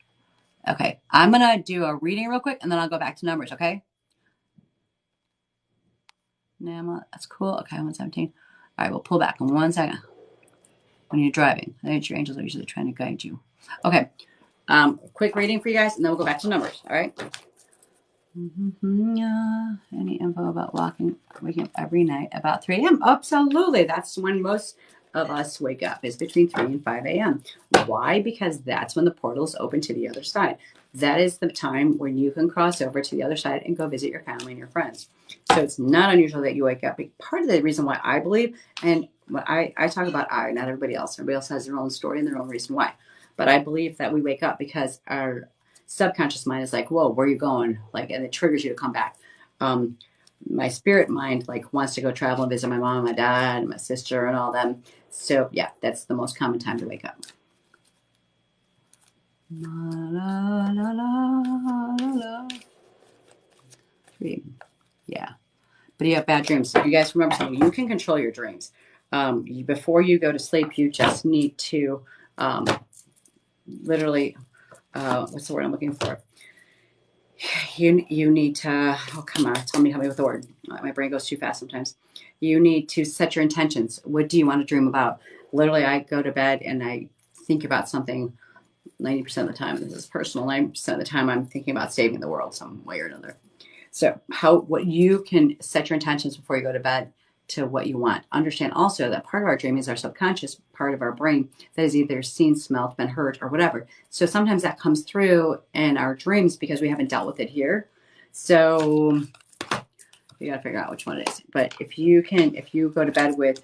Okay, I'm gonna do a reading real quick and then I'll go back to numbers. Okay. Nama, that's cool. Okay, 117. All right, we'll pull back in 1 second. When you're driving, I think your angels are usually trying to guide you. Okay, quick reading for you guys, and then we'll go back to numbers. All right. Any info about waking up every night about 3 a.m.? Absolutely. That's when most of us wake up, is between 3 and 5 a.m. Why? Because that's when the portals open to the other side. That is the time when you can cross over to the other side and go visit your family and your friends. So it's not unusual that you wake up. Part of the reason why I believe, and when I talk about not everybody else. Everybody else has their own story and their own reason why. But I believe that we wake up because our subconscious mind is like, whoa, where are you going? Like, and it triggers you to come back. My spirit mind like wants to go travel and visit my mom and my dad and my sister and all them. So yeah, that's the most common time to wake up. La, la, la, la, la. Dream. Yeah. But you have bad dreams. So you guys remember something. You can control your dreams. Before you go to sleep, you just need to literally, what's the word I'm looking for? You need to, oh, come on, help me with the word. My brain goes too fast sometimes. You need to set your intentions. What do you want to dream about? Literally, I go to bed and I think about something 90% of the time. This is personal. 90% of the time, I'm thinking about saving the world some way or another. So what you can set your intentions before you go to bed to what you want. Understand also that part of our dream is our subconscious part of our brain that is either seen, smelled, been hurt, or whatever. So sometimes that comes through in our dreams because we haven't dealt with it here. So you got to figure out which one it is. But if you go to bed with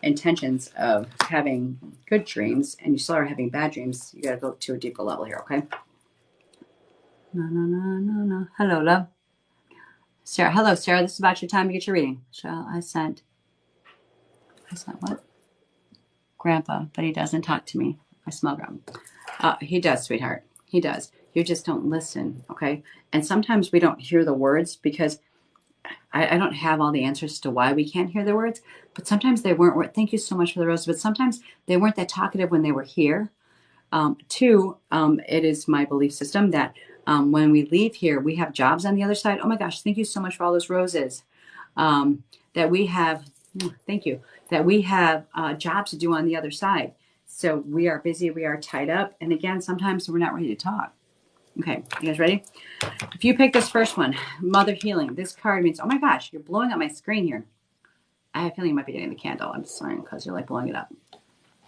intentions of having good dreams and you still are having bad dreams, you got to go to a deeper level here, okay? No. Hello, love. Sarah, hello, Sarah. This is about your time to get your reading. I sent what? Grandpa, but he doesn't talk to me. I smell Grandpa. He does, sweetheart. He does. You just don't listen, okay? And sometimes we don't hear the words because I don't have all the answers to why we can't hear the words, but sometimes they weren't. Thank you so much for the roses, but sometimes they weren't that talkative when they were here. Two, it is my belief system that when we leave here, we have jobs on the other side. Oh my gosh, thank you so much for all those roses. That we have, thank you, that we have jobs to do on the other side. So we are busy, we are tied up. And again, sometimes we're not ready to talk. Okay, you guys ready? If you pick this first one, Mother Healing, this card means, oh my gosh, you're blowing up my screen here. I have a feeling you might be getting the candle. I'm sorry, because you're like blowing it up.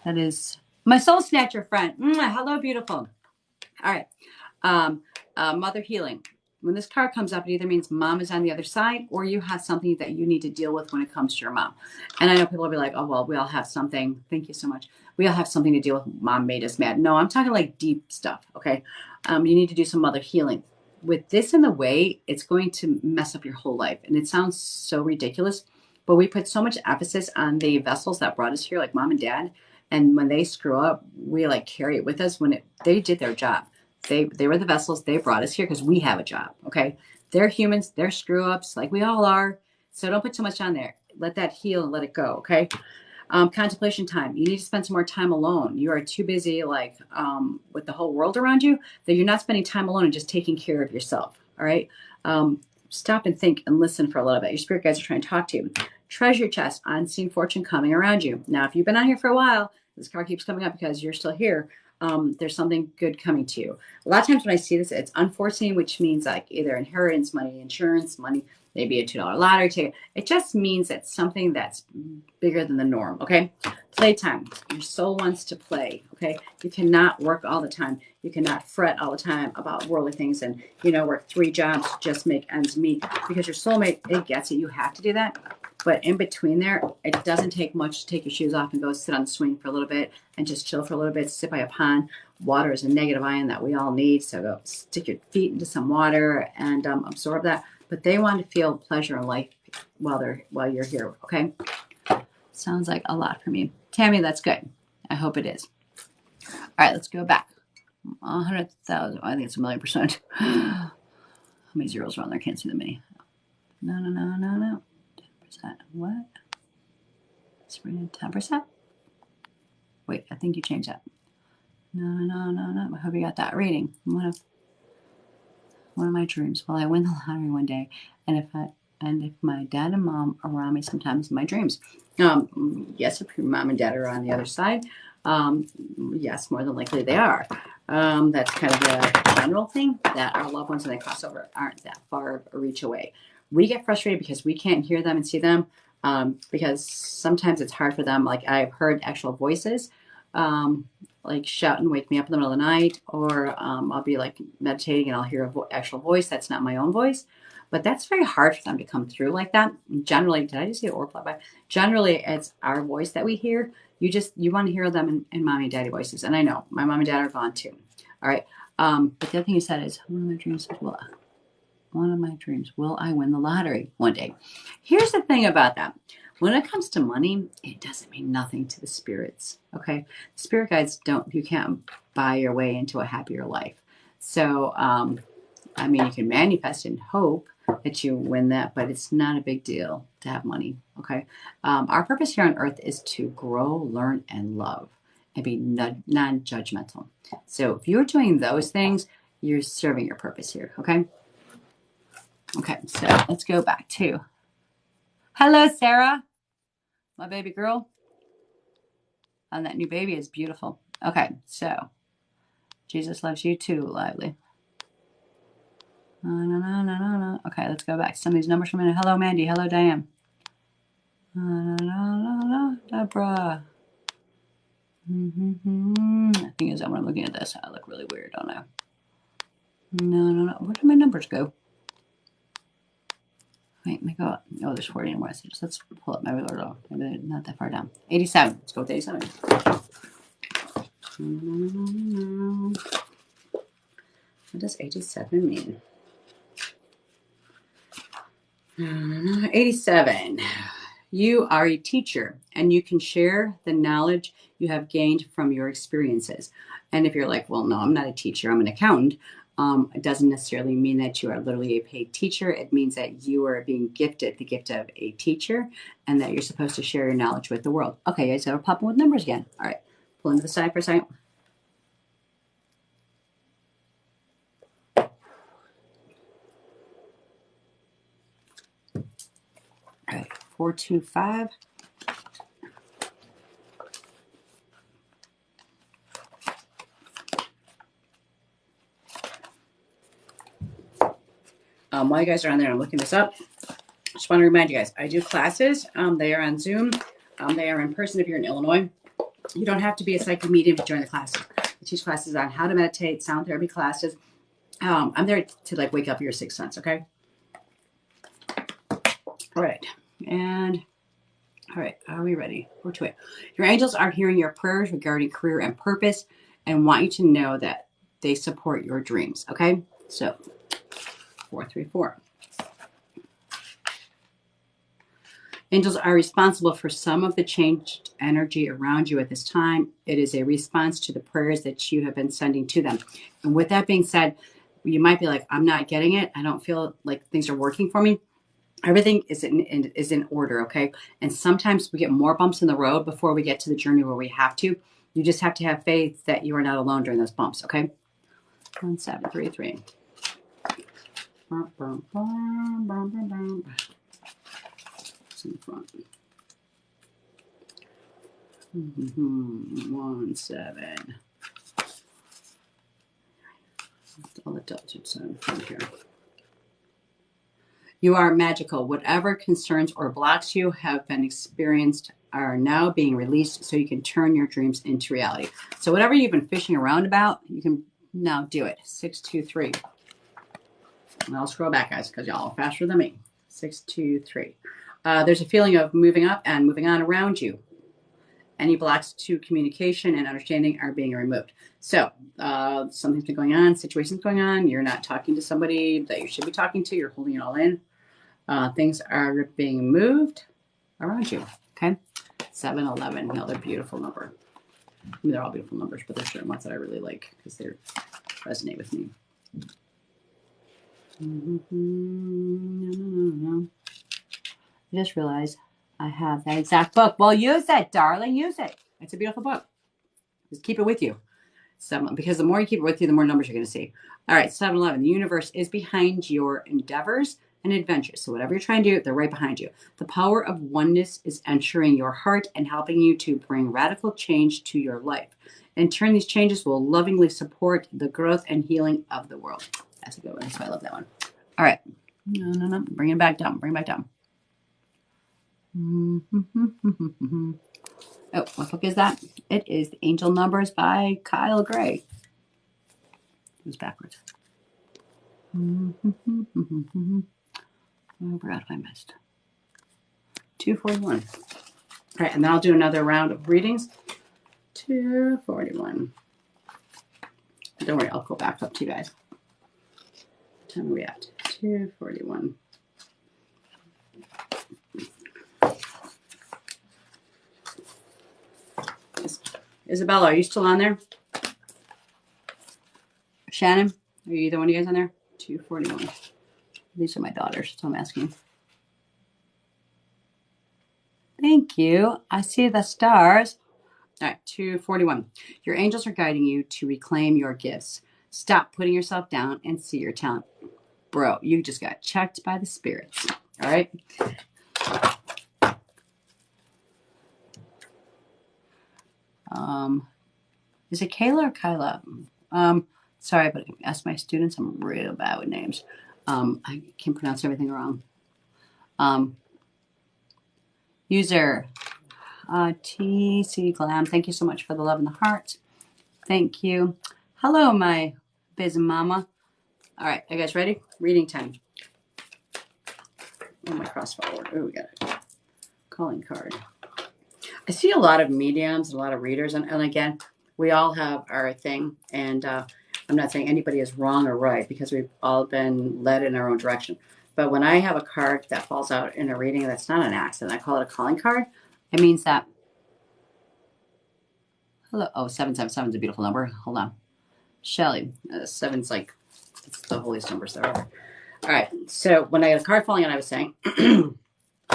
That is my soul snatcher friend. Hello, beautiful. All right. Mother Healing. When this card comes up, it either means mom is on the other side or you have something that you need to deal with when it comes to your mom. And I know people will be like, oh, well, we all have something. Thank you so much. We all have something to deal with. Mom made us mad. No, I'm talking like deep stuff. Okay. You need to do some mother healing. With this in the way, it's going to mess up your whole life. And it sounds so ridiculous, but we put so much emphasis on the vessels that brought us here, like mom and dad. And when they screw up, we like carry it with us when they did their job. They were the vessels. They brought us here because we have a job. Okay. They're humans. They're screw ups like we all are. So don't put too much on there. Let that heal and let it go. Okay. Contemplation time. You need to spend some more time alone. You are too busy with the whole world around you that you're not spending time alone and just taking care of yourself. All right. Stop and think and listen for a little bit. Your spirit guides are trying to talk to you. Treasure chest, unseen fortune coming around you. Now, if you've been on here for a while, this card keeps coming up because you're still here. There's something good coming to you. A lot of times when I see this, it's unforeseen, which means like either inheritance, money, insurance, money, maybe a $2 lottery ticket. It just means that something that's bigger than the norm, okay? Playtime. Your soul wants to play, okay? You cannot work all the time. You cannot fret all the time about worldly things and, work 3 jobs to just make ends meet because your soulmate, it gets it. You have to do that. But in between there, it doesn't take much to take your shoes off and go sit on the swing for a little bit and just chill for a little bit, sit by a pond. Water is a negative ion that we all need. So go stick your feet into some water and absorb that. But they want to feel pleasure in life while you're here, okay? Sounds like a lot for me. Tammy, that's good. I hope it is. All right, let's go back. 100,000. I think it's 1,000,000%. How many zeros are on there? Can't see the many. No. 10%. What? It's 10%? Wait, I think you changed that. No. I hope you got that reading. One of my dreams. Well, I win the lottery one day, and if and if my dad and mom are around me sometimes in my dreams. Yes, if your mom and dad are on the other side, yes, more than likely they are. That's kind of the general thing, that our loved ones when they cross over aren't that far of a reach away. We get frustrated because we can't hear them and see them, because sometimes it's hard for them. Like I've heard actual voices, like shout and wake me up in the middle of the night, or I'll be like meditating and I'll hear an actual voice that's not my own voice. But that's very hard for them to come through like that. Generally, did I just say or fly by? Generally, it's our voice that we hear. You want to hear them in mommy and daddy voices. And I know my mom and dad are gone too. All right. But the other thing you said is one of my dreams, will I win the lottery one day? Here's the thing about that. When it comes to money, it doesn't mean nothing to the spirits. Okay. Spirit guides you can't buy your way into a happier life. So, I mean, you can manifest and hope that you win that, but it's not a big deal to have money. Okay. Our purpose here on earth is to grow, learn, and love and be non-judgmental. So if you're doing those things, you're serving your purpose here. Okay. Okay. So let's go back to, hello, Sarah, my baby girl. And that new baby is beautiful. Okay. So Jesus loves you too, Lively. No. Okay, let's go back. Some of these numbers from in. Hello, Mandy. Hello, Diane. Deborah. The thing is that when I'm looking at this, I look really weird, don't I? No. Where did my numbers go? Wait, my God. Oh, there's 40 more messages. Let's pull up my regular. Maybe they're not that far down. 87. Let's go with 87. What does 87 mean? 87. You are a teacher and you can share the knowledge you have gained from your experiences. And if you're like, well, no, I'm not a teacher, I'm an accountant. It doesn't necessarily mean that you are literally a paid teacher. It means that you are being gifted the gift of a teacher and that you're supposed to share your knowledge with the world. Okay, guys, so we're popping with numbers again. All right, pull into the side for a second. All right, 425. While you guys are on there, I'm looking this up. Just want to remind you guys, I do classes. They are on Zoom. They are in person if you're in Illinois. You don't have to be a psychic medium to join the classes. I teach classes on how to meditate, sound therapy classes. I'm there to like wake up your sixth sense, okay? All right. And all right, are we ready? We're to it. Your angels are hearing your prayers regarding career and purpose and want you to know that they support your dreams, okay? So 434. Angels are responsible for some of the changed energy around you at this time. It is a response to the prayers that you have been sending to them. And with that being said, you might be like, I'm not getting it. I don't feel like things are working for me. Everything is in order, okay? And sometimes we get more bumps in the road before we get to the journey where we have to. You just have to have faith that you are not alone during those bumps, okay? 1733. It's in the front. 17. All the deltas in front here. You are magical. Whatever concerns or blocks you have been experienced are now being released so you can turn your dreams into reality. So whatever you've been fishing around about, you can now do it. 623. And I'll scroll back, guys, because y'all are faster than me. 623. There's a feeling of moving up and moving on around you. Any blocks to communication and understanding are being removed. So something's been going on, situation's going on. You're not talking to somebody that you should be talking to. You're holding it all in. Things are being moved around you. Okay. 711, another beautiful number. I mean, they're all beautiful numbers, but there's certain ones that I really like because they resonate with me. I just realized I have that exact book. Well, use it, darling. Use it. It's a beautiful book. Just keep it with you. Because the more you keep it with you, the more numbers you're going to see. All right, 711. The universe is behind your endeavors. and adventures. So whatever you're trying to do, they're right behind you. The power of oneness is entering your heart and helping you to bring radical change to your life. In turn, these changes will lovingly support the growth and healing of the world. That's a good one. That's why I love that one. All right. No. Bring it back down. Bring it back down. Oh, what book is that? It is The Angel Numbers by Kyle Gray. It was backwards. Oh, what I missed? 241. All right, and then I'll do another round of readings. 241. Don't worry, I'll go back up to you guys. What time are we at? 241. Isabella, are you still on there? Shannon, are you either one of you guys on there? 241. These are my daughters, so I'm asking. Thank you. I see the stars. All right, 241. Your angels are guiding you to reclaim your gifts. Stop putting yourself down and see your talent. Bro, you just got checked by the spirits. All right. Is it Kayla or Kyla? Sorry, but ask my students. I'm real bad with names. I can pronounce everything wrong. User TC Glam. Thank you so much for the love and the heart. Thank you. Hello, my biz mama. All right, are you guys ready? Reading time. Oh, my cross forward. Oh, we got it. Calling card. I see a lot of mediums and a lot of readers, and again, we all have our thing, and I'm not saying anybody is wrong or right because we've all been led in our own direction. But when I have a card that falls out in a reading, that's not an accident. I call it a calling card. It means that, hello, oh, 777 is a beautiful number. Hold on. Shelly, 7's like, it's the holiest numbers there are. All right, so when I had a card falling out, I was saying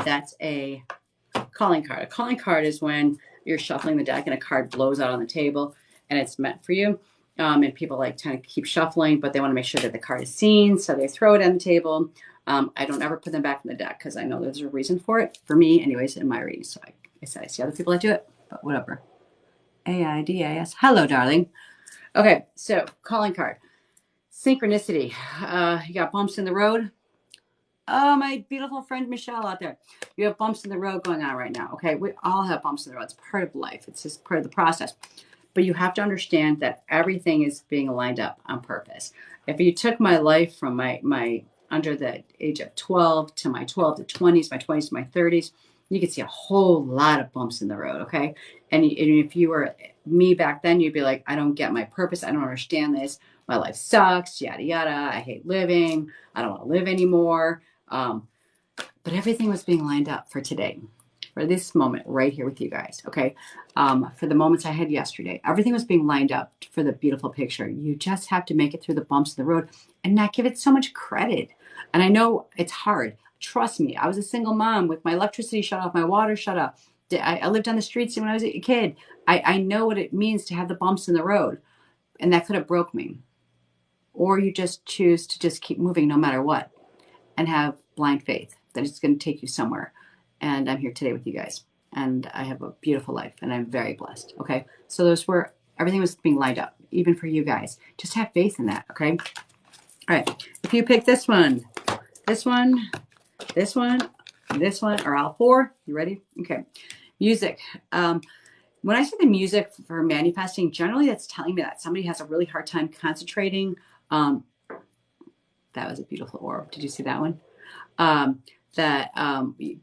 that's a calling card. A calling card is when you're shuffling the deck and a card blows out on the table and it's meant for you. And people like kind of keep shuffling, but they want to make sure that the card is seen, so they throw it on the table. I don't ever put them back in the deck because I know there's a reason for it. For me, anyways, in my reading. So I said I see other people that do it, but whatever. AIDS. Hello, darling. Okay, so calling card. Synchronicity. You got bumps in the road. Oh, my beautiful friend Michelle out there. You have bumps in the road going on right now. Okay, we all have bumps in the road. It's part of life. It's just part of the process. But you have to understand that everything is being lined up on purpose. If you took my life from my under the age of 12 to my 12 to 20s, my 20s to my 30s, you could see a whole lot of bumps in the road, okay? And if you were me back then, you'd be like, I don't get my purpose. I don't understand this. My life sucks, yada, yada. I hate living. I don't want to live anymore. But everything was being lined up for today, for this moment right here with you guys, okay? For the moments I had yesterday, everything was being lined up for the beautiful picture. You just have to make it through the bumps in the road and not give it so much credit. And I know it's hard. Trust me, I was a single mom with my electricity shut off, my water shut off. I lived on the streets when I was a kid. I know what it means to have the bumps in the road, and that could have broke me. Or you just choose to just keep moving no matter what and have blind faith that it's going to take you somewhere. And I'm here today with you guys. And I have a beautiful life and I'm very blessed. Okay. So those were, everything was being lined up, even for you guys. Just have faith in that. Okay. All right. If you pick this one, this one, this one, this one, or all four, you ready? Okay. Music. When I say the music for manifesting, generally that's telling me that somebody has a really hard time concentrating. That was a beautiful orb. Did you see that one?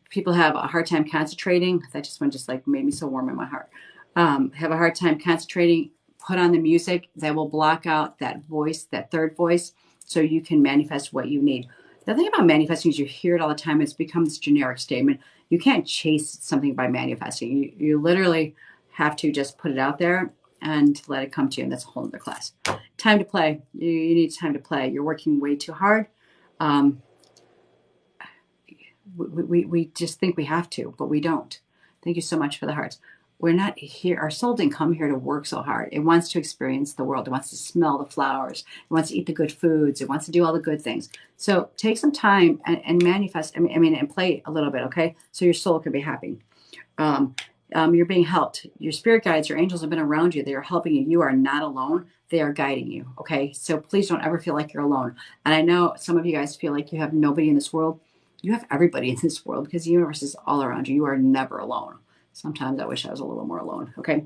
People have a hard time concentrating. That just one just like made me so warm in my heart. Have a hard time concentrating. Put on the music that will block out that voice, that third voice, so you can manifest what you need. The thing about manifesting is you hear it all the time. It's become this generic statement. You can't chase something by manifesting. You literally have to just put it out there and let it come to you. And that's a whole other class. Time to play. You need time to play. You're working way too hard. We just think we have to, but we don't. Thank you so much for the hearts. we're not here. Our soul didn't come here to work so hard. It wants to experience the world. It wants to smell the flowers. It wants to eat the good foods. It wants to do all the good things. So take some time and manifest. And play a little bit, okay? So your soul can be happy. Um, you're being helped. Your spirit guides, your angels have been around you. They are helping you. You are not alone. They are guiding you. Okay. So please don't ever feel like you're alone. And I know some of you guys feel like you have nobody in this world. You have everybody in this world because the universe is all around you. You are never alone. Sometimes I wish I was a little more alone. Okay.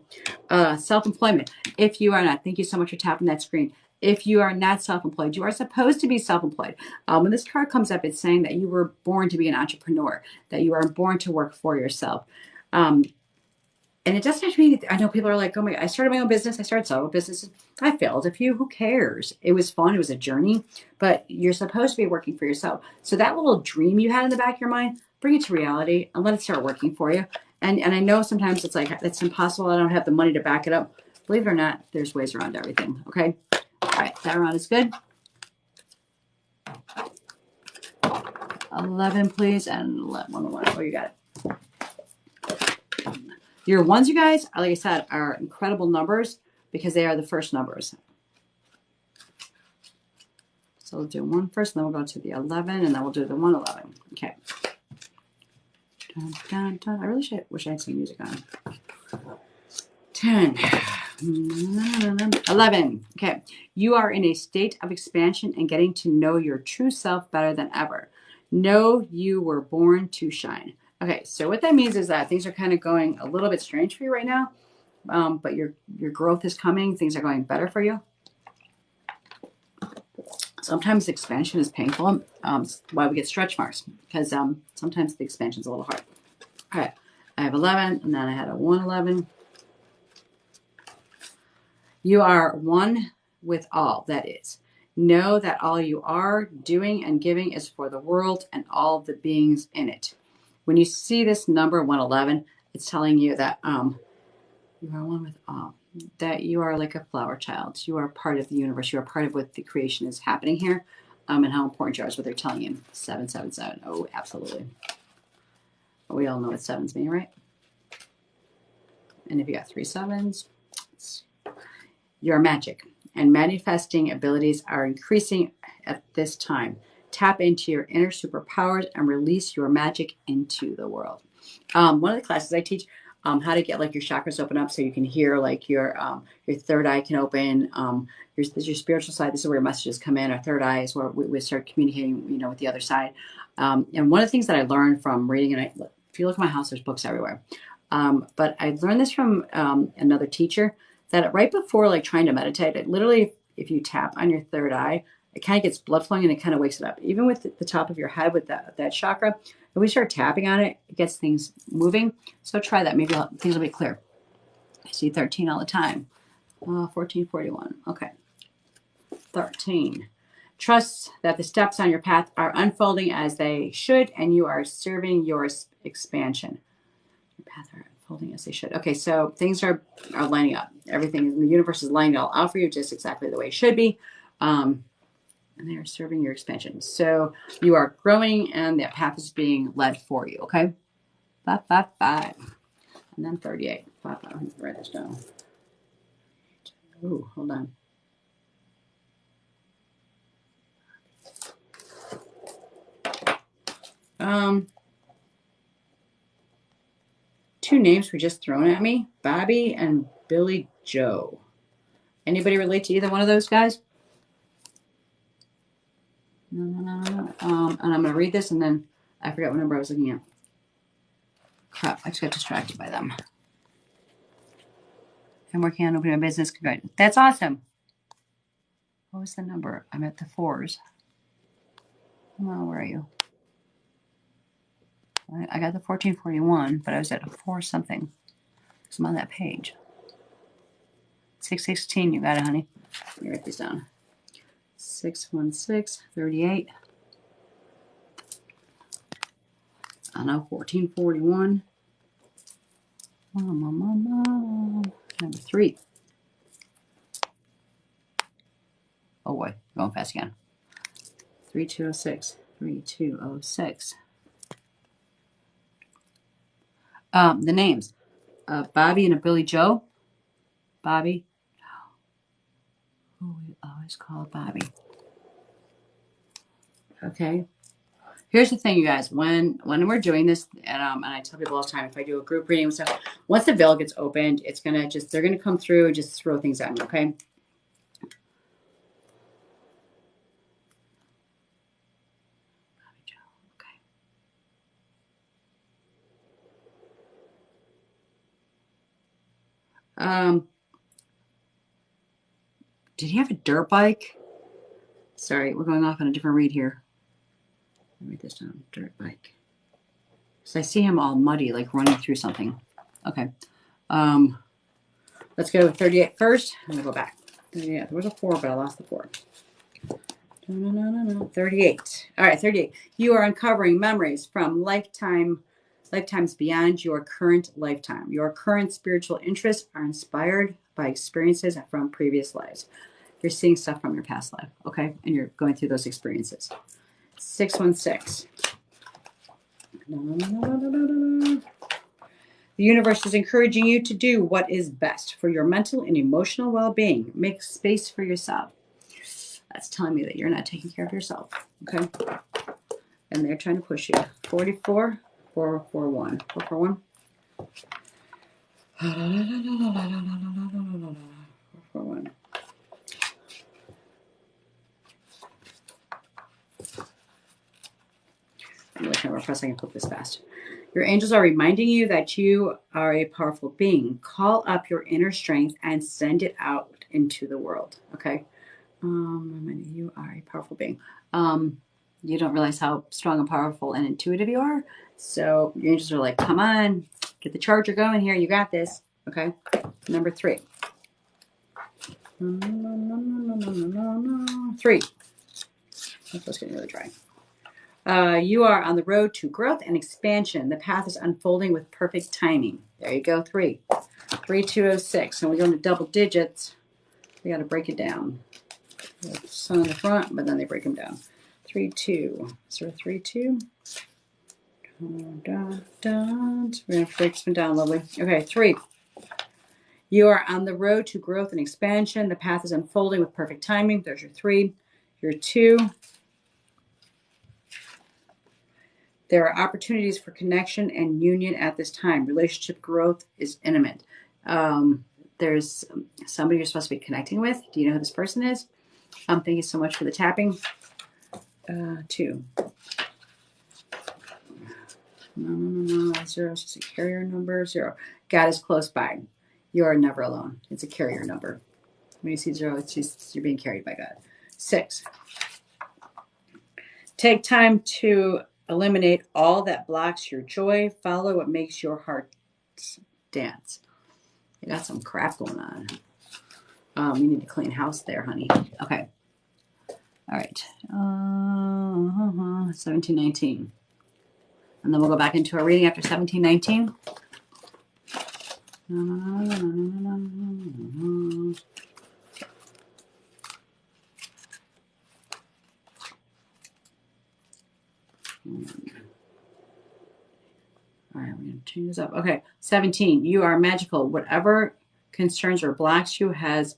Self-employment. If you are not, thank you so much for tapping that screen. If you are not self-employed, you are supposed to be self-employed. When this card comes up, it's saying that you were born to be an entrepreneur, that you are born to work for yourself. And it doesn't have to be, I know people are like, oh my God, I started my own business. I started several businesses. I failed a few. Who cares? It was fun. It was a journey, but you're supposed to be working for yourself. So that little dream you had in the back of your mind, bring it to reality and let it start working for you. And I know sometimes it's like, it's impossible. I don't have the money to back it up. Believe it or not, there's ways around everything. Okay. All right. That round is good. 11, please. And let one more. Oh, you got it. Your ones, you guys, like I said, are incredible numbers because they are the first numbers. So we'll do 1 first, and then we'll go to the 11, and then we'll do the 111. Okay. Dun, dun, dun. I really wish I had some music on. 10. 11. Okay. You are in a state of expansion and getting to know your true self better than ever. Know you were born to shine. Okay, so what that means is that things are kind of going a little bit strange for you right now, but your growth is coming. Things are going better for you. Sometimes expansion is painful. Why we get stretch marks, because sometimes the expansion is a little hard. All right, I have 11, and then I had a 111. You are one with all that is. Know that all you are doing and giving is for the world and all the beings in it. When you see this number 111, it's telling you that you are one with all. That you are like a flower child. You are part of the universe. You are part of what the creation is happening here, and how important you are is what they're telling you. 777. Oh, absolutely. We all know what sevens mean, right? And if you got 3 sevens, your magic and manifesting abilities are increasing at this time. Tap into your inner superpowers and release your magic into the world. One of the classes I teach, how to get like your chakras open up so you can hear like your third eye can open. Your spiritual side. This is where your messages come in. Our third eye is where we start communicating, with the other side. And one of the things that I learned from reading, and if you look at my house, there's books everywhere. But I learned this from another teacher that right before like trying to meditate, it literally, if you tap on your third eye, it kind of gets blood flowing and it kind of wakes it up. Even with the top of your head with that chakra, if we start tapping on it, it gets things moving. So try that. Maybe things will be clear. I see 13 all the time. 1441. Okay. 13. Trust that the steps on your path are unfolding as they should, and you are serving your expansion. Your path are unfolding as they should. Okay, so things are lining up. Everything in the universe is lining it all out for you just exactly the way it should be. And they are serving your expansion. So you are growing and that path is being led for you, okay? 5, 5, 5. And then 38. 5, 5. Let me write this down. Ooh, hold on. 2 names were just thrown at me. Bobby and Billy Joe. Anybody relate to either one of those guys? No. And I'm going to read this and then I forgot what number I was looking at. Crap, I just got distracted by them. I'm working on opening a business. Good. That's awesome. What was the number? I'm at the 4s. Oh, where are you? I got the 1441, but I was at a 4 something. So I'm on that page. 616, you got it, honey. Let me write these down. 616, 38. I know, 1441. Number 3. Oh boy, going fast again. 3206. 3206. The names. Bobby and a Billy Joe. Bobby. Who we always call Bobby. Okay. Here's the thing, you guys. When we're doing this, and I tell people all the time, if I do a group reading and stuff, once the veil gets opened, it's gonna just they're gonna come through and just throw things at me. Okay. Did he have a dirt bike? Sorry, we're going off on a different read here. Let me read this down. Dirt bike. So I see him all muddy, like running through something. Okay. Let's go with 38 first. I'm going to go back. Yeah, there was a 4, but I lost the 4. No. 38. All right, 38. You are uncovering memories from lifetimes beyond your current lifetime. Your current spiritual interests are inspired by experiences from previous lives. You're seeing stuff from your past life, okay? And you're going through those experiences. 616. The universe is encouraging you to do what is best for your mental and emotional well-being. Make space for yourself. That's telling me that you're not taking care of yourself, okay? And they're trying to push you. 44, 441. 441. 441. I'm really trying to repress. I can flip this fast. Your angels are reminding you that you are a powerful being. Call up your inner strength and send it out into the world. Okay. You are a powerful being. You don't realize how strong and powerful and intuitive you are. So your angels are like, come on, get the charger going here. You got this. Okay. Number 3. 3. Let's get another try. You are on the road to growth and expansion. The path is unfolding with perfect timing. There you go. 3. 3206. And we go into double digits. We got to break it down. Sun on the front, but then they break them down. 3 2. Is there a 3 2? We're going to break this one down, lovely. Okay, 3. You are on the road to growth and expansion. The path is unfolding with perfect timing. There's your 3. Your 2. There are opportunities for connection and union at this time. Relationship growth is imminent. There's somebody you're supposed to be connecting with. Do you know who this person is? Thank you so much for the tapping. 2. No. 0 is just a carrier number. 0. God is close by. You are never alone. It's a carrier number. When you see 0, it's just you're being carried by God. 6. Take time to eliminate all that blocks your joy. Follow what makes your heart dance. You got some crap going on. You need to clean house there, honey. Okay. All right. 1719. And then we'll go back into our reading after 1719. All right, we're going to change this up. Okay, 17. You are magical. Whatever concerns or blocks you have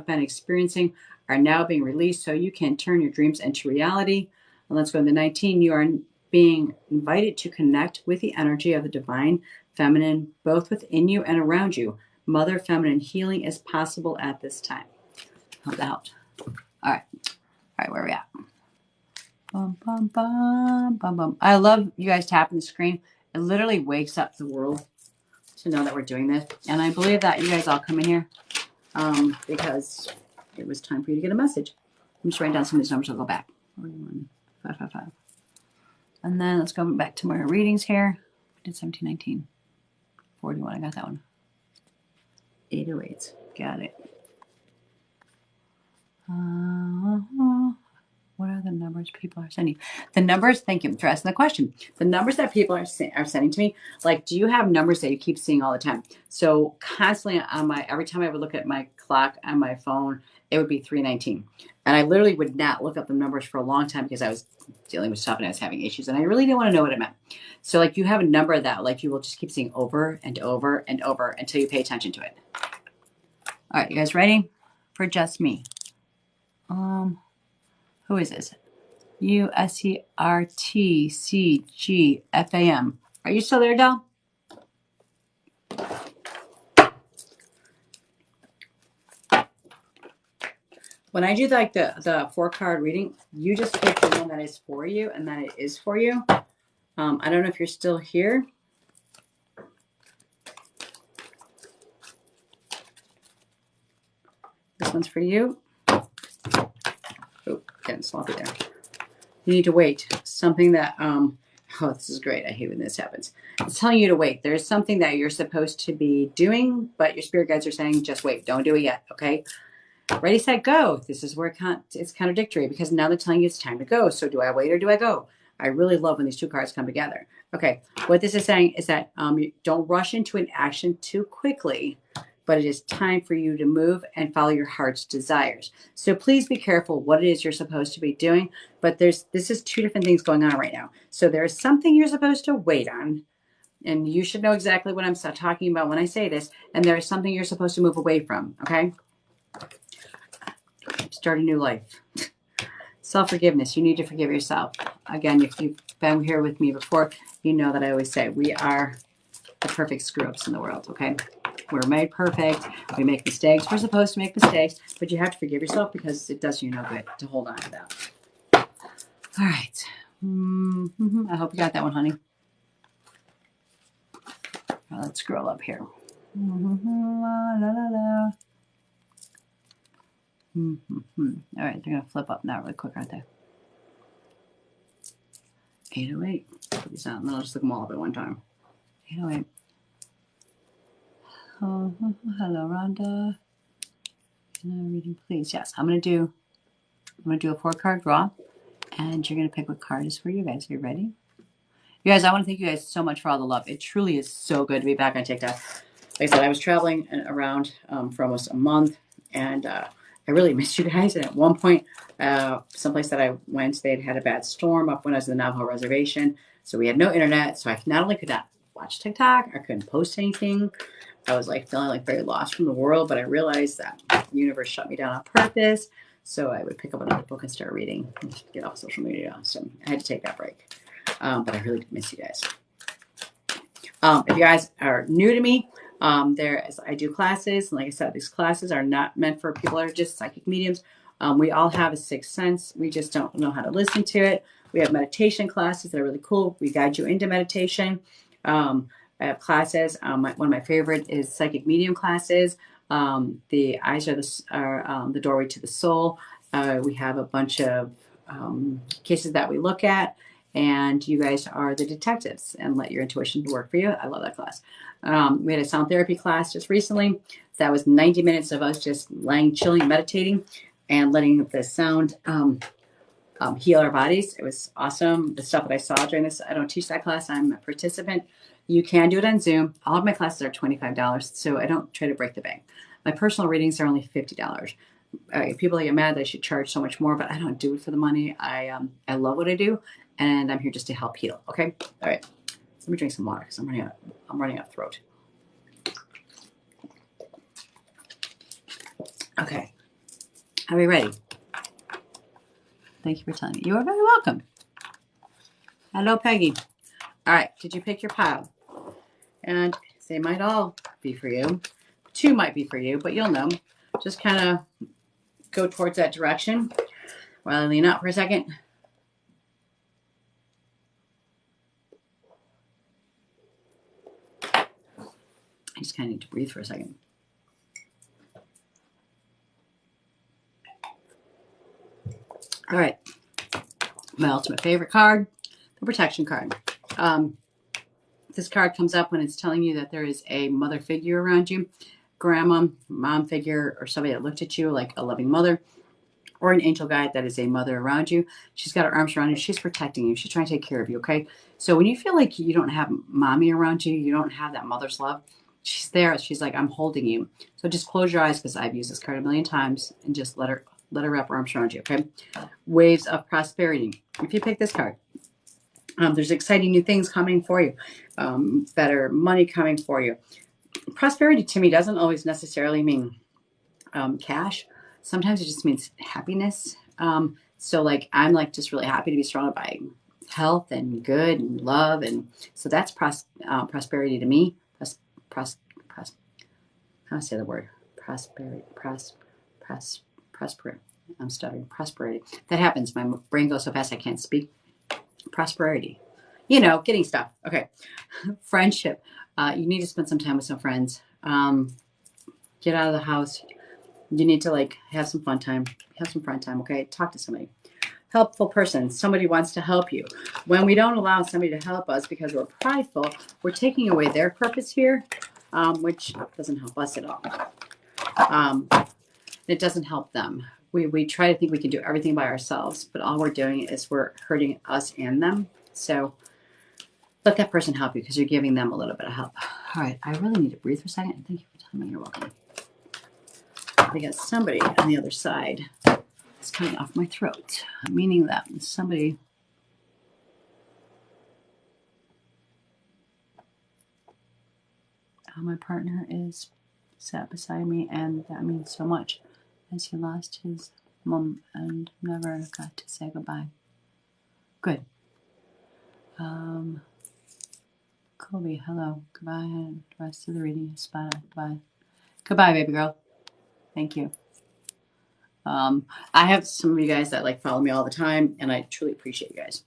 been experiencing are now being released so you can turn your dreams into reality. And let's go to 19. You are being invited to connect with the energy of the divine feminine, both within you and around you. Mother feminine healing is possible at this time. Hope that helped. All right, where are we at? Bum, bum, bum, bum, bum. I love you guys tapping the screen. It literally wakes up the world to know that we're doing this. And I believe that you guys all come in here because it was time for you to get a message. I'm just writing down some of these numbers. I'll go back. 41, 555. And then let's go back to my readings here. We did 1719. 41. I got that one. 808. Got it. What are the numbers people are sending? The numbers, thank you for asking the question. The numbers that people are sending to me, like, do you have numbers that you keep seeing all the time? So constantly on every time I would look at my clock on my phone, it would be 3:19. And I literally would not look up the numbers for a long time because I was dealing with stuff and I was having issues and I really didn't want to know what it meant. So like you have a number that like you will just keep seeing over and over and over until you pay attention to it. All right, you guys ready for just me? Who is this? USERTCGFAM. Are you still there, Del? When I do like the 4-card reading, you just pick the one that is for you and that it is for you. I don't know if you're still here. This one's for you. Oh, getting sloppy there. You need to wait. Something that, oh, this is great. I hate when this happens. It's telling you to wait. There's something that you're supposed to be doing, but your spirit guides are saying, just wait. Don't do it yet, okay? Ready, set, go. This is where it's contradictory because now they're telling you it's time to go. So do I wait or do I go? I really love when these two cards come together. Okay, what this is saying is that you don't rush into an action too quickly, but it is time for you to move and follow your heart's desires. So please be careful what it is you're supposed to be doing. But this is two different things going on right now. So there's something you're supposed to wait on. And you should know exactly what I'm talking about when I say this. And there is something you're supposed to move away from, okay? Start a new life. Self-forgiveness. You need to forgive yourself. Again, if you've been here with me before, you know that I always say we are the perfect screw-ups in the world, okay? We're made perfect. We make mistakes. We're supposed to make mistakes, but you have to forgive yourself because it does you no good to hold on to that. All right. I hope you got that one, honey. Let's scroll up here. La, la, la, la. All right, they're going to flip up now really quick, aren't they? 808. Put these out, and then I'll just look them all up at one time. 808. Oh, hello, Rhonda. Reading, please. Yes, I'm going to do a 4-card draw, and you're going to pick what card is for you guys. Are you ready? You guys, I want to thank you guys so much for all the love. It truly is so good to be back on TikTok. Like I said, I was traveling around for almost a month, and I really missed you guys. And at one point, someplace that I went, they'd had a bad storm up when I was in the Navajo reservation. So we had no internet. So I not only could not watch TikTok, I couldn't post anything. I was like feeling like very lost from the world. But I realized that the universe shut me down on purpose. So I would pick up another book and start reading and get off social media. So I had to take that break. But I really did miss you guys. If you guys are new to me, I do classes. And like I said, these classes are not meant for people that are just psychic mediums. We all have a sixth sense. We just don't know how to listen to it. We have meditation classes that are really cool. We guide you into meditation. I have classes. One of my favorite is psychic medium classes. The eyes are the doorway to the soul. We have a bunch of cases that we look at. And you guys are the detectives and let your intuition work for you. I love that class. We had a sound therapy class just recently. That was 90 minutes of us just laying, chilling, meditating, and letting the sound heal our bodies. It was awesome. The stuff that I saw during this, I don't teach that class. I'm a participant. You can do it on Zoom. All of my classes are $25, so I don't try to break the bank. My personal readings are only $50. People get mad that I should charge so much more, but I don't do it for the money. I love what I do. And I'm here just to help heal. Okay. All right. Let me drink some water because I'm running out of throat. Okay. Are we ready? Thank you for telling me. You are very welcome. Hello, Peggy. All right. Did you pick your pile? And they might all be for you. 2 might be for you, but you'll know. Just kind of go towards that direction while I lean out for a second. I just kind of need to breathe for a second. All right. My ultimate favorite card, the protection card. This card comes up when it's telling you that there is a mother figure around you, grandma, mom figure, or somebody that looked at you like a loving mother, or an angel guide that is a mother around you. She's got her arms around you. She's protecting you. She's trying to take care of you, okay? So when you feel like you don't have mommy around you, you don't have that mother's love, She's there. She's like, I'm holding you. So just close your eyes because I've used this card a million times and just let her wrap her arms around you. Okay. Waves of prosperity. If you pick this card, there's exciting new things coming for you, better money coming for you. Prosperity to me doesn't always necessarily mean cash. Sometimes it just means happiness. So like I'm like just really happy to be surrounded by health and good and love, and so that's prosperity to me. Pros, pros, how do I say the word? Prosperity. Prosperity. I'm stuttering. Prosperity. That happens. My brain goes so fast I can't speak. Prosperity. You know, getting stuff. Okay. Friendship. You need to spend some time with some friends. Get out of the house. You need to like have some fun time. Have some fun time. Okay. Talk to somebody. Helpful person. Somebody wants to help you. When we don't allow somebody to help us because we're prideful, we're taking away their purpose here, which doesn't help us at all. It doesn't help them. We try to think we can do everything by ourselves, but all we're doing is we're hurting us and them. So let that person help you because you're giving them a little bit of help. All right. I really need to breathe for a second. Thank you for telling me. You're welcome. I got somebody on the other side. It's coming off my throat, meaning that somebody. My partner is sat beside me, and that means so much, as he lost his mom and never got to say goodbye. Good. Colby, hello. Goodbye. And the rest of the reading is spot on. Goodbye. Goodbye, baby girl. Thank you. I have some of you guys that like follow me all the time, and I truly appreciate you guys.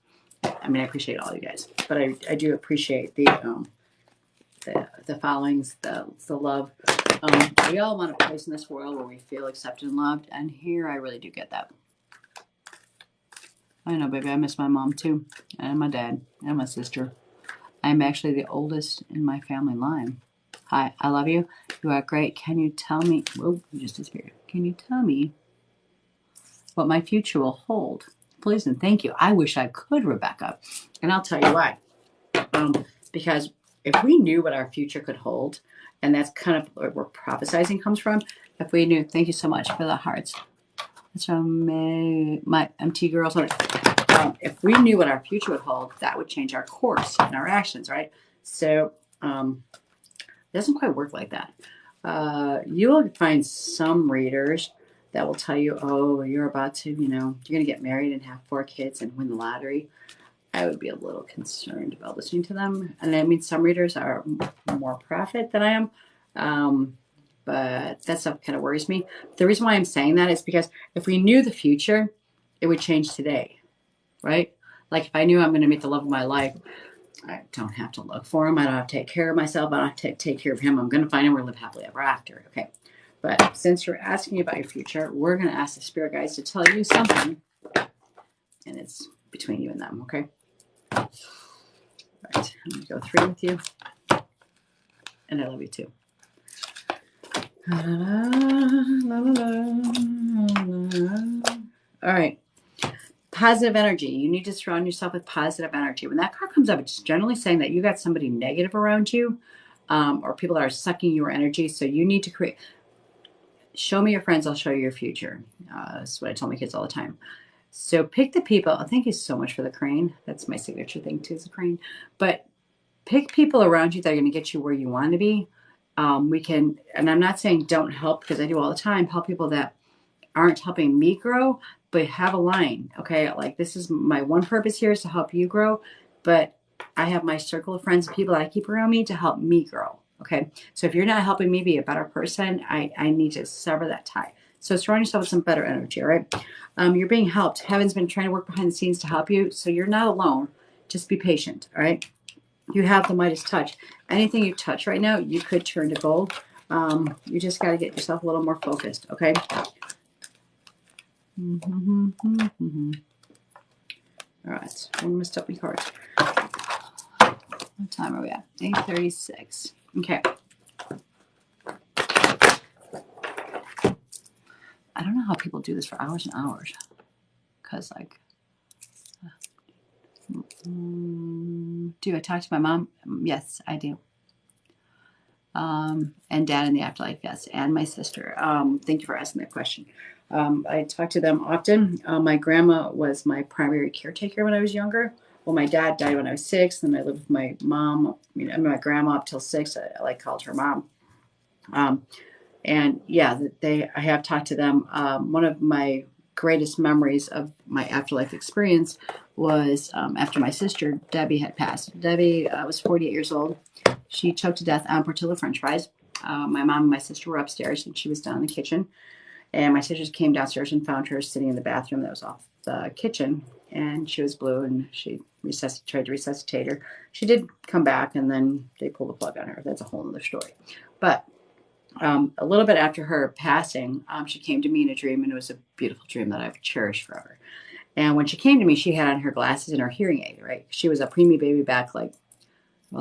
I mean, I appreciate all you guys, but I do appreciate the followings, the love. We all want a place in this world where we feel accepted and loved, and here I really do get that. I know, baby. I miss my mom too, and my dad, and my sister. I'm actually the oldest in my family line. Hi, I love you. You are great. Can you tell me? Whoa, you just disappeared. Can you tell me what my future will hold? Please and thank you. I wish I could, Rebecca. And I'll tell you why. Because if we knew what our future could hold, and that's kind of where prophesizing comes from, if we knew, thank you so much for the hearts. That's from my MT girls. If we knew what our future would hold, that would change our course and our actions, right? So it doesn't quite work like that. You will find some readers that will tell you, oh, you're about to, you're going to get married and have 4 kids and win the lottery. I would be a little concerned about listening to them. And I mean, some readers are more prophet than I am. But that stuff kind of worries me. The reason why I'm saying that is because if we knew the future, it would change today, right? Like if I knew I'm going to meet the love of my life, I don't have to look for him. I don't have to take care of myself. I don't have to take care of him. I'm going to find him. We're going to live happily ever after. Okay. But since you're asking about your future, we're going to ask the spirit guides to tell you something. And it's between you and them. Okay. All right. I'm going to go 3 with you. And I love you too. All right. Positive energy. You need to surround yourself with positive energy. When that card comes up, it's generally saying that you got somebody negative around you, or people that are sucking your energy. So you need to create. Show me your friends, I'll show you your future. That's what I tell my kids all the time. So pick the people. Thank you so much for the crane. That's my signature thing too, is a crane. But pick people around you that are going to get you where you want to be. We can, and I'm not saying don't help because I do all the time, help people that aren't helping me grow, but have a line. Okay. Like this is my one purpose here is to help you grow. But I have my circle of friends and people that I keep around me to help me grow. Okay. So if you're not helping me be a better person, I need to sever that tie. So surround yourself with some better energy. All right. You're being helped. Heaven's been trying to work behind the scenes to help you. So you're not alone. Just be patient. All right. You have the Midas touch. Anything you touch right now, you could turn to gold. You just got to get yourself a little more focused. Okay. All right. I'm messed up my cards. What time are we at? 8:36. Okay. I don't know how people do this for hours and hours. Because, like, do I talk to my mom? Yes, I do. And dad in the afterlife, yes, and my sister. Thank you for asking that question. I talk to them often. My grandma was my primary caretaker when I was younger. Well, my dad died when I was 6, and I lived with my mom, my grandma up till 6. I like called her mom. And yeah, I have talked to them. One of my greatest memories of my afterlife experience was after my sister Debbie had passed. Debbie was 48 years old. She choked to death on Portillo French fries. My mom and my sister were upstairs, and she was down in the kitchen. And my sisters came downstairs and found her sitting in the bathroom that was off the kitchen, and she was blue, and she tried to resuscitate her. She did come back, and then they pulled the plug on her. That's a whole other story. But a little bit after her passing, she came to me in a dream, and it was a beautiful dream that I've cherished forever. And when she came to me, she had on her glasses and her hearing aid, right? She was a preemie baby back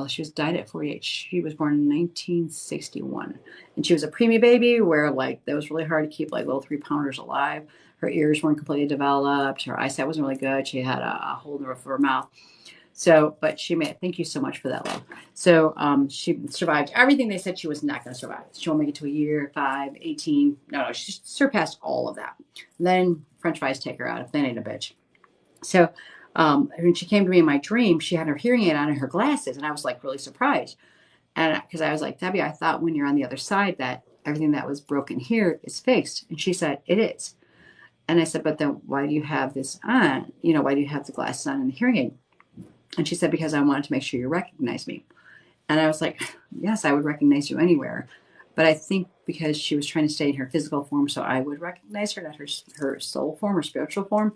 she was died at 48. She was born in 1961. And she was a preemie baby where that was really hard to keep little 3-pounders alive. Her ears weren't completely developed. Her eyesight wasn't really good. She had a hole in the roof of her mouth. So, but thank you so much for that, love. So, she survived everything they said she was not going to survive. She won't make it to a year, 5, 18. No, she surpassed all of that. And then French fries take her out if they ain't a bitch. So, when she came to me in my dream, she had her hearing aid on and her glasses, and I was really surprised. And because I was like, Debbie, I thought when you're on the other side that everything that was broken here is fixed. And she said, it is. And I said, but then why do you have this on? Why do you have the glasses on and the hearing aid? And she said, because I wanted to make sure you recognize me. And I was like, yes, I would recognize you anywhere. But I think because she was trying to stay in her physical form, so I would recognize her, not her soul form or spiritual form.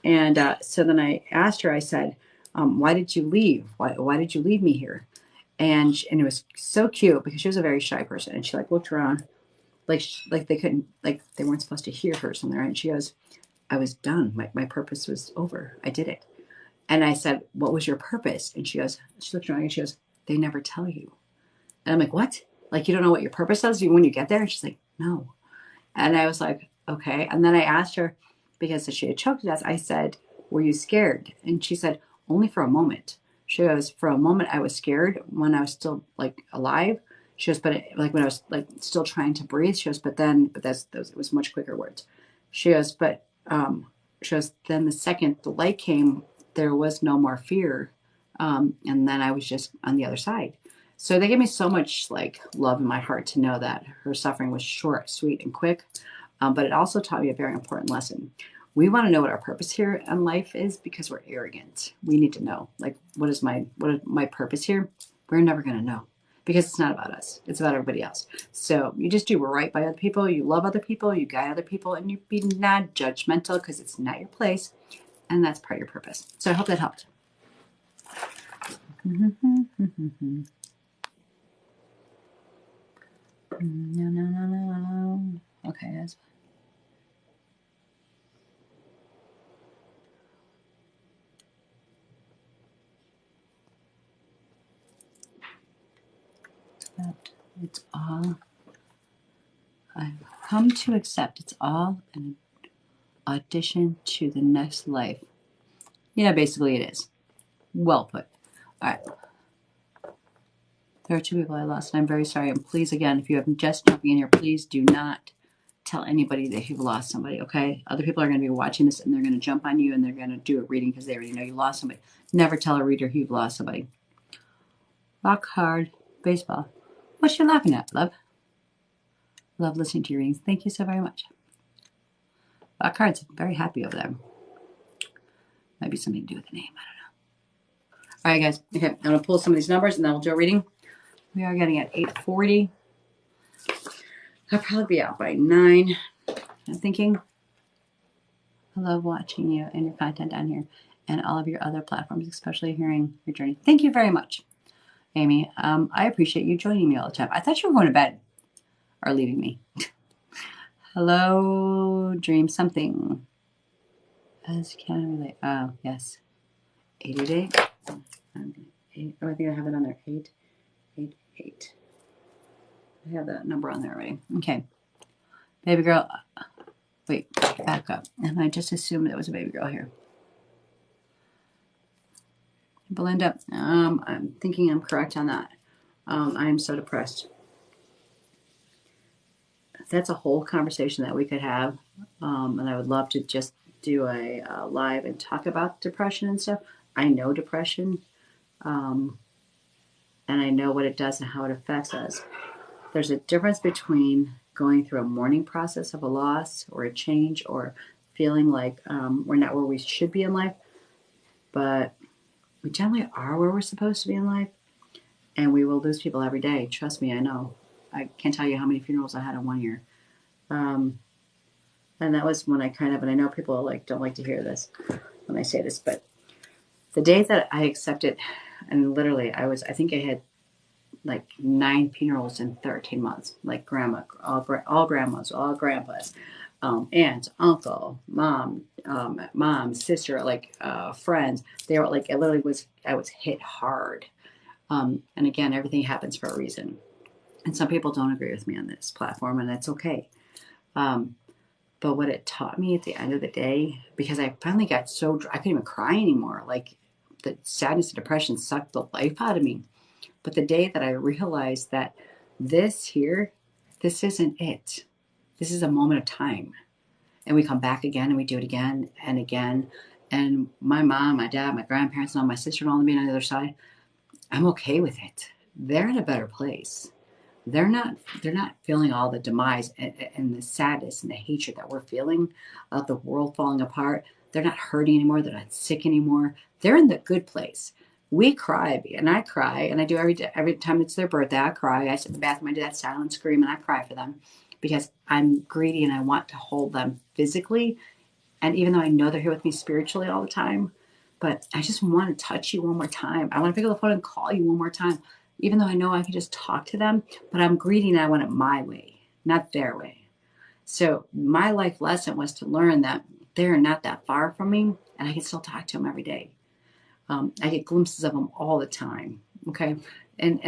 And so then I asked her, I said, why did you leave? Why did you leave me here? And it was so cute because she was a very shy person. And she looked around like they couldn't, they weren't supposed to hear her or something, right? And she goes, I was done. My purpose was over. I did it. And I said, what was your purpose? And she looked around and she goes, they never tell you. And I'm like, what? You don't know what your purpose is when you get there? And she's like, no. And I was like, okay. And then I asked her, because she had choked to death, I said, were you scared? And she said, only for a moment. She goes, for a moment I was scared when I was still alive. She goes, but when I was still trying to breathe. She goes, but it was much quicker words. She goes, then the second the light came, there was no more fear. And then I was just on the other side. So they gave me so much love in my heart to know that her suffering was short, sweet, and quick. But it also taught me a very important lesson. We want to know what our purpose here in life is because we're arrogant. We need to know, what is my purpose here? We're never going to know because it's not about us. It's about everybody else. So you just do right by other people. You love other people. You guide other people, and you be not judgmental because it's not your place, and that's part of your purpose. So I hope that helped. No. Okay, that's that. It's all I've come to accept. It's all an audition to the next life. Basically it is. Well put. All right. There are 2 people I lost, and I'm very sorry. And please, again, if you have just jumping in here, please do not tell anybody that you've lost somebody, okay? Other people are going to be watching this, and they're going to jump on you, and they're going to do a reading because they already know you lost somebody. Never tell a reader you've lost somebody. Rock hard. Baseball. What's you laughing at, love? Love listening to your readings. Thank you so very much. Rock hard's very happy over there. Might be something to do with the name. I don't know. All right, guys. Okay, I'm going to pull some of these numbers, and then we'll do a reading. We are getting at 8:40. I'll probably be out by 9. I'm thinking. I love watching you and your content on here and all of your other platforms, especially hearing your journey. Thank you very much, Amy. I appreciate you joining me all the time. I thought you were going to bed or leaving me. Hello, dream something. As can relate. Oh, yes. 888. I think I have it on there. 888. I have that number on there already. Okay. Baby girl. Wait, back up. And I just assumed it was a baby girl here. Belinda, I'm thinking I'm correct on that. I am so depressed. that's a whole conversation that we could have. And I would love to just do a live and talk about depression and stuff. I know depression, um, and I know what it does and how it affects us. There's a difference between going through a mourning process of a loss or a change or feeling like we're not where we should be in life, but we generally are where we're supposed to be in life, and we will lose people every day. Trust me, I know. I can't tell you how many funerals I had in 1 year. Um, and that was when I and I know people like don't like to hear this when I say this, but the day that I accepted, and literally I think I had like 9 funerals in 13 months, like grandma, all grandmas, all grandpas, aunt, uncle, mom, sister, like friends. They were like, I was hit hard. And again, everything happens for a reason. And some people don't agree with me on this platform, and that's okay. Um, but what it taught me at the end of the day, because I finally got so I couldn't even cry anymore. Like the sadness and depression sucked the life out of me. But the day that I realized that this here, this isn't it. This is a moment of time. And we come back again and we do it again and again. And my mom, my dad, my grandparents, and all my sister and all being on the other side, I'm okay with it. They're in a better place. They're not feeling all the demise and the sadness and the hatred that we're feeling of the world falling apart. They're not hurting anymore. They're not sick anymore. They're in the good place. We cry, and I cry, and I do every time it's their birthday. I cry. I sit in the bathroom, I do that silent scream, and I cry for them because I'm greedy and I want to hold them physically. And even though I know they're here with me spiritually all the time, but I just want to touch you one more time. I want to pick up the phone and call you one more time, even though I know I can just talk to them. But I'm greedy and I want it my way, not their way. So my life lesson was to learn that they're not that far from me, and I can still talk to them every day. I get glimpses of them all the time. Okay. And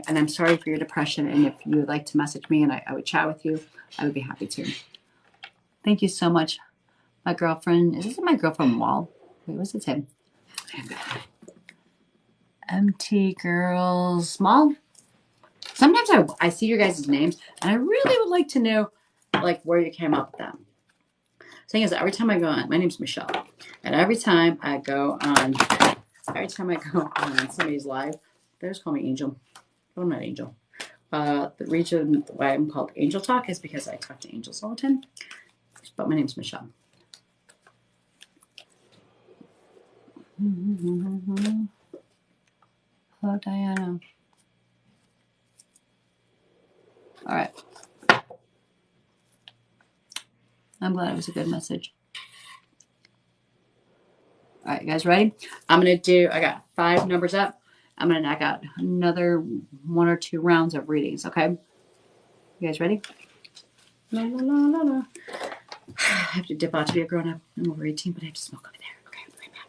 I'm sorry for your depression. And if you would like to message me and I would chat with you, I would be happy to. Thank you so much. My girlfriend, is this my girlfriend Wall? Wait, what's it say? MT Girls Small. Sometimes I see your guys' names and I really would like to know like where you came up with them. Thing is, every time I go on, my name's Michelle, and every time I go on somebody's live, they just call me Angel. Oh, I'm not Angel. The reason why I'm called Angel Talk is because I talk to angels all the time. But my name's Michelle. Hello, Diana. All right. I'm glad it was a good message. All right, you guys ready? I got 5 numbers up. I'm going to knock out another 1 or 2 rounds of readings, okay? You guys ready? La, la, la, la, la. I have to dip out to be a grown up. I'm over 18, but I have to smoke over there. Okay, I'll be right back.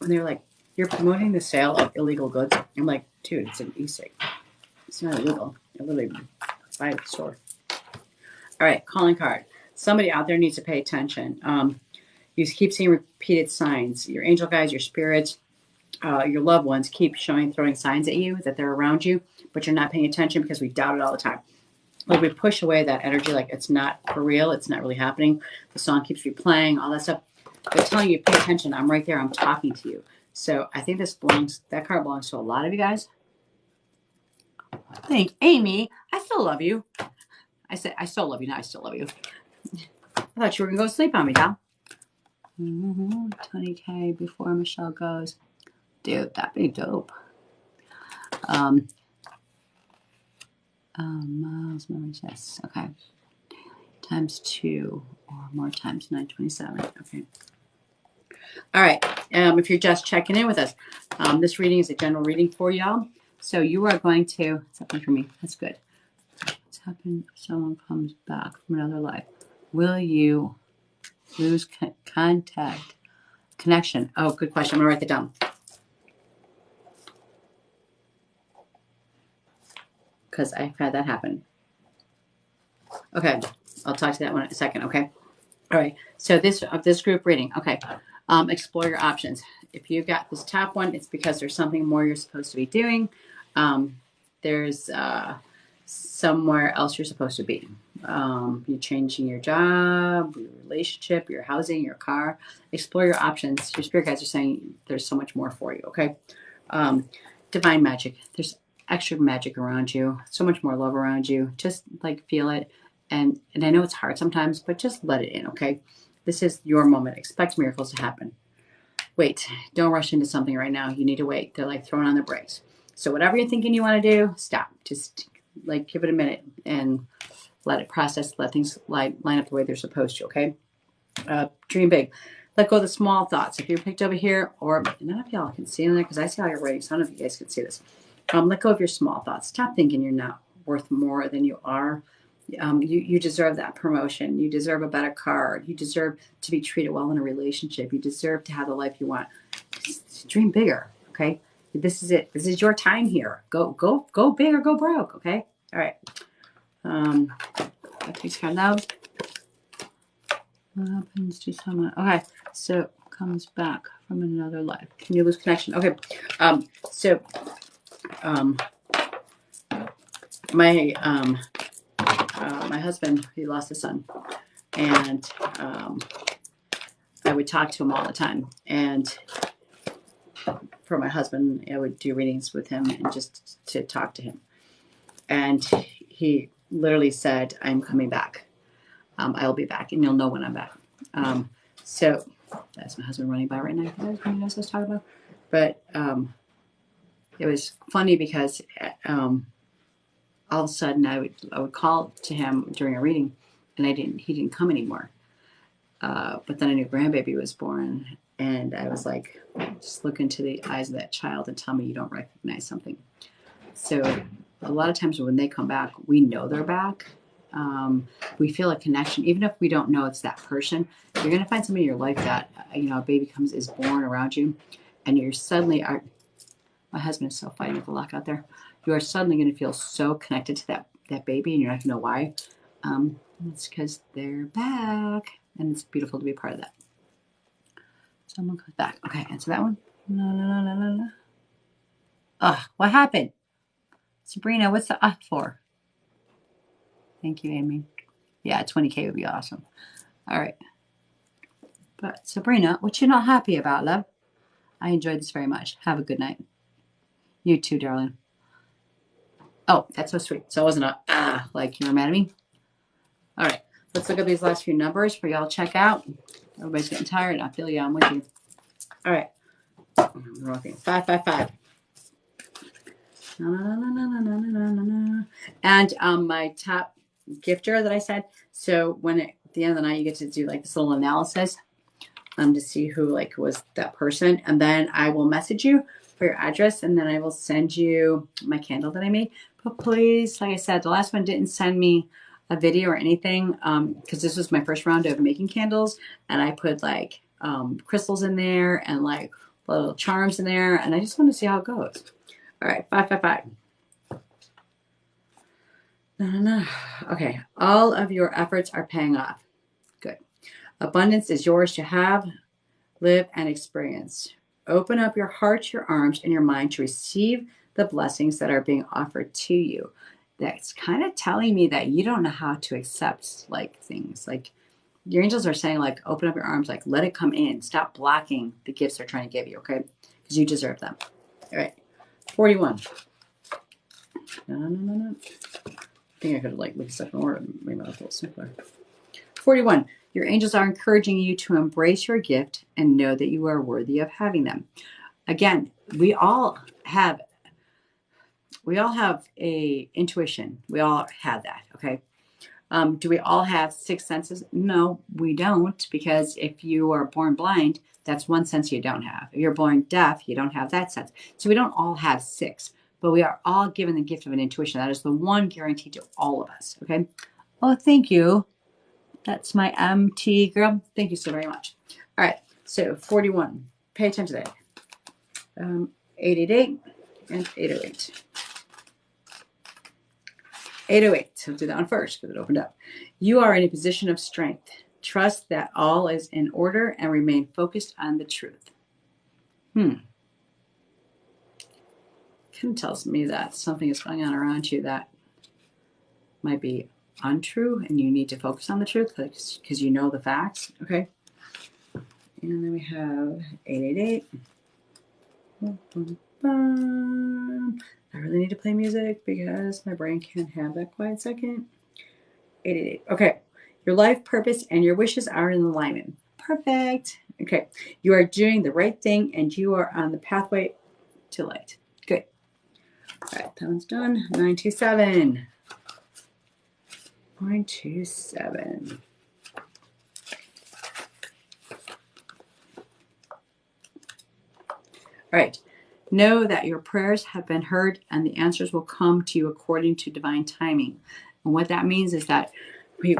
And they were like, "You're promoting the sale of illegal goods." I'm like, "Dude, it's an e-cig. It's not illegal. I literally buy it at the store." All right, calling card. Somebody out there needs to pay attention. You keep seeing repeated signs. Your angel guides, your spirits, your loved ones keep throwing signs at you that they're around you, but you're not paying attention because we doubt it all the time. Like we push away that energy, like it's not for real, it's not really happening. The song keeps replaying, all that stuff. They're telling you, pay attention. I'm right there. I'm talking to you. So I think that card belongs to a lot of you guys. I think Amy, I still love you. I said, I still love you. Now I still love you. I thought you were going to go sleep on me, Dal. 20K before Michelle goes. Dude, that'd be dope. Miles, memories, yes. Okay. Times 2 or more times 927. Okay. All right. If you're just checking in with us, this reading is a general reading for y'all. So you are going to, it's happening for me. That's good. What's happened if someone comes back from another life? Will you lose connection? Oh, good question. I'm going to write that down. Because I've had that happen. Okay. I'll talk to that one in a second, okay? All right. So this group reading. Okay. Explore your options. If you've got this top one, it's because there's something more you're supposed to be doing. There's somewhere else you're supposed to be. You're changing your job, your relationship, your housing, your car. Explore your options. Your spirit guides are saying there's so much more for you. Okay. Um, Divine magic. There's extra magic around you. So much more love around you. Just like feel it. And I know it's hard sometimes, but just let it in. Okay. This is your moment. Expect miracles to happen. Wait, don't rush into something right now. You need to wait. They're like throwing on the brakes. So whatever you're thinking you want to do, stop. Just like give it a minute and let it process. Let things line up the way they're supposed to. Okay. Dream big. Let go of the small thoughts. If you're picked over here, or none of y'all can see in there because I see how you're writing. So none of you guys can see this. Let go of your small thoughts. Stop thinking you're not worth more than you are. You deserve that promotion. You deserve a better car. You deserve to be treated well in a relationship. You deserve to have the life you want. Just dream bigger, okay? This is it. This is your time here. Go big or go broke, okay? All right. That takes care of those. What happens to someone? Okay, so comes back from another life. Can you lose connection? Okay. So my husband, he lost a son, and I would talk to him all the time. And for my husband, I would do readings with him and just to talk to him. And he literally said, "I'm coming back. I'll be back, and you'll know when I'm back." So that's my husband running by right now. You knows what I was talking about. But it was funny because all of a sudden I would call to him during a reading, and he didn't come anymore. But then a new grandbaby was born, and I was like, just look into the eyes of that child and tell me you don't recognize something. So a lot of times when they come back, we know they're back. We feel a connection, even if we don't know it's that person. You're going to find somebody in your life that a baby is born around you, and you're suddenly are. My husband is so fighting with the lock out there. You are suddenly going to feel so connected to that baby, and you're not going to know why. It's because they're back, and it's beautiful to be a part of that. Someone comes back. Okay, answer that one. La. Ugh, what happened? Sabrina, what's the for? Thank you, Amy. Yeah, 20K would be awesome. All right. But Sabrina, what you not happy about, love? I enjoyed this very much. Have a good night. You too, darling. Oh, that's so sweet. So it wasn't like you were mad at me. All right. Let's look at these last few numbers for y'all to check out. Everybody's getting tired. I feel you. I'm with you. All right. I'm rocking. 555. And my top gifter that I said. So at the end of the night, you get to do like this little analysis to see who was that person. And then I will message you for your address, and then I will send you my candle that I made. But please, like I said, the last one didn't send me a video or anything because this was my first round of making candles, and I put crystals in there and little charms in there, and I just want to see how it goes. All right, 555. Okay, all of your efforts are paying off. Good. Abundance is yours to have, live, and experience. Open up your heart, your arms, and your mind to receive the blessings that are being offered to you. That's kind of telling me that you don't know how to accept things. Your angels are saying open up your arms, let it come in. Stop blocking the gifts they're trying to give you, okay? Because you deserve them. All right. 41. No. I think I could have looked stuff in order and made my life a little simpler. 41. Your angels are encouraging you to embrace your gift and know that you are worthy of having them. Again, we all have a intuition. We all have that, okay? Do we all have six senses? No, we don't, because if you are born blind, that's one sense you don't have. If you're born deaf, you don't have that sense. So we don't all have six, but we are all given the gift of an intuition. That is the one guarantee to all of us, okay? Oh, thank you. That's my MT girl. Thank you so very much. All right, so 41. Pay attention to that. 888 and 808. 808. So do that one first because it opened up. You are in a position of strength. Trust that all is in order and remain focused on the truth. Kind of tells me that something is going on around you that might be untrue and you need to focus on the truth because you know the facts. Okay. And then we have 888. I really need to play music because my brain can't have that quiet second. 888. Okay. Your life purpose and your wishes are in alignment. Perfect. Okay. You are doing the right thing and you are on the pathway to light. Good. All right. That one's done. 927. 927. All right. Know that your prayers have been heard and the answers will come to you according to divine timing. And what that means is that we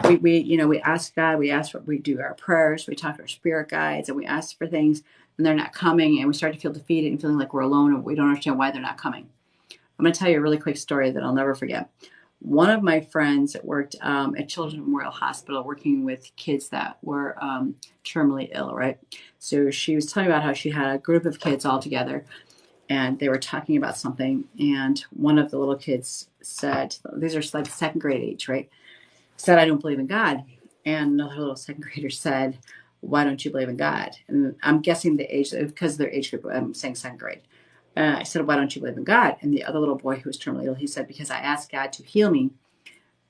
ask God, we do our prayers, we talk to our spirit guides, and we ask for things, and they're not coming, and we start to feel defeated and feeling like we're alone, and we don't understand why they're not coming. I'm going to tell you a really quick story that I'll never forget. One of my friends worked at Children's Memorial Hospital working with kids that were terminally ill, right? So she was telling me about how she had a group of kids all together, and they were talking about something, and one of the little kids said, these are like second grade age, right? Said, I don't believe in God. And another little second grader said, why don't you believe in God? And I'm guessing the age, because of their age group, I'm saying second grade. I said, why don't you believe in God? And the other little boy who was terminally ill, he said, because I asked God to heal me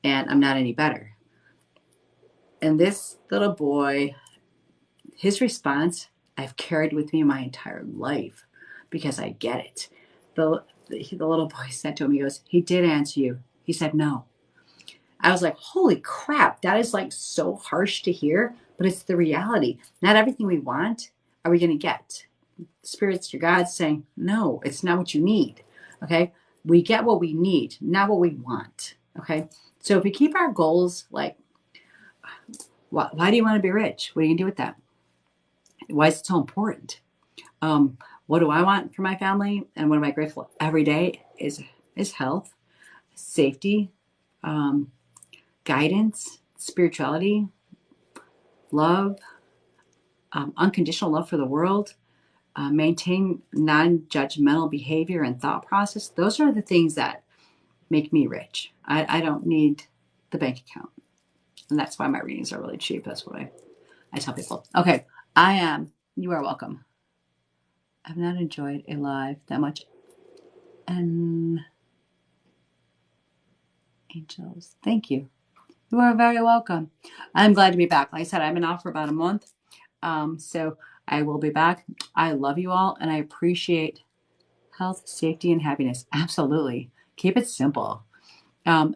and I'm not any better. And this little boy, his response, I've carried with me my entire life because I get it. The little boy said to him, he goes, he did answer you. He said, no. I was like, holy crap, that is like so harsh to hear, but it's the reality. Not everything we want are we going to get. Spirits, your God saying, no, it's not what you need. Okay. We get what we need, not what we want. Okay. So if we keep our goals, like, why do you want to be rich? What are you going to do with that? Why is it so important? What do I want for my family? And what am I grateful every day is health, safety, guidance, spirituality, love, unconditional love for the world, maintain non-judgmental behavior and thought process. Those are the things that make me rich. I don't need the bank account. And that's why my readings are really cheap. That's what I tell people. Okay, you are welcome. I've not enjoyed a live that much. And angels, thank you. You are very welcome. I'm glad to be back. Like I said, I've been off for about a month. So I will be back. I love you all and I appreciate health, safety, and happiness. Absolutely. Keep it simple. My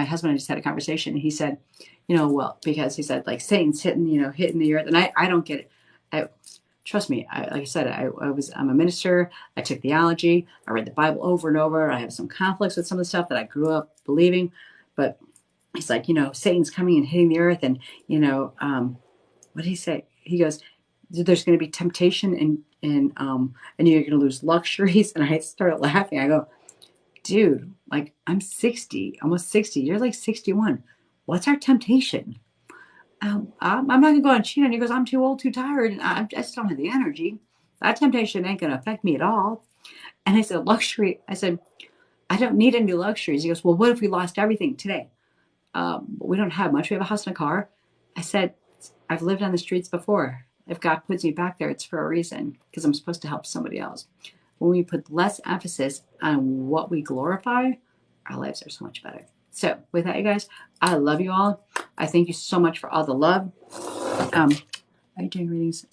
husband and I just had a conversation and he said, because he said like Satan's hitting the earth. And I don't get it. Trust me. Like I said, I'm a minister. I took theology. I read the Bible over and over. I have some conflicts with some of the stuff that I grew up believing, but he's like, Satan's coming and hitting the earth. And, what did he say? He goes, there's going to be temptation and you're going to lose luxuries. And I started laughing. I go, dude, like I'm 60, almost 60. You're like 61. What's our temptation? I'm not going to go and cheat on you because I'm too old, too tired. And I just don't have the energy. That temptation ain't going to affect me at all. And I said, luxury. I said, I don't need any luxuries. He goes, well, what if we lost everything today? We don't have much. We have a house and a car. I said, I've lived on the streets before. If God puts me back there, it's for a reason because I'm supposed to help somebody else. When we put less emphasis on what we glorify, our lives are so much better. So with that, you guys, I love you all. I thank you so much for all the love. Are you doing readings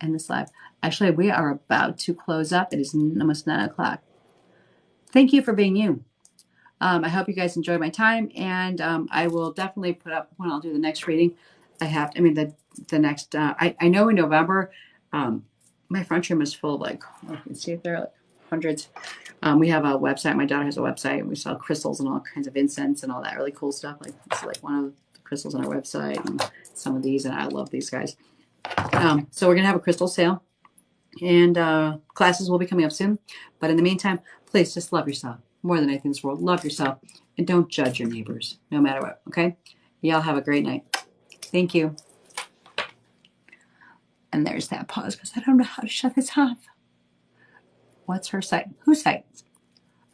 in this live? Actually, we are about to close up. It is almost 9 o'clock. Thank you for being you. I hope you guys enjoyed my time, and I will definitely put up when I'll do the next reading. The next, I know in November, my front room is full of you can see it there, like hundreds. We have a website. My daughter has a website, and we sell crystals and all kinds of incense and all that really cool stuff. Like it's like one of the crystals on our website, and some of these, and I love these guys. So we're gonna have a crystal sale, and classes will be coming up soon. But in the meantime, please just love yourself more than anything in this world. Love yourself, and don't judge your neighbors, no matter what. Okay? Y'all have a great night. Thank you. And there's that pause because I don't know how to shut this off. What's her site? Whose site?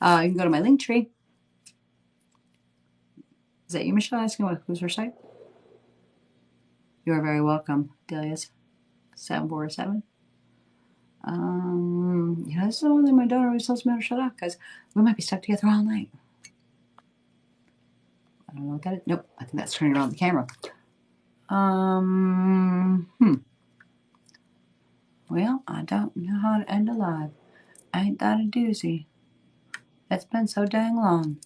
You can go to my link tree. Is that you, Michelle, asking who's her site? You are very welcome, Delia's 747. This is the one that my daughter always tells me how to shut off because we might be stuck together all night. I don't know what that is. Nope, I think that's turning around the camera. Well, I don't know how to end a live. Ain't that a doozy? It's been so dang long.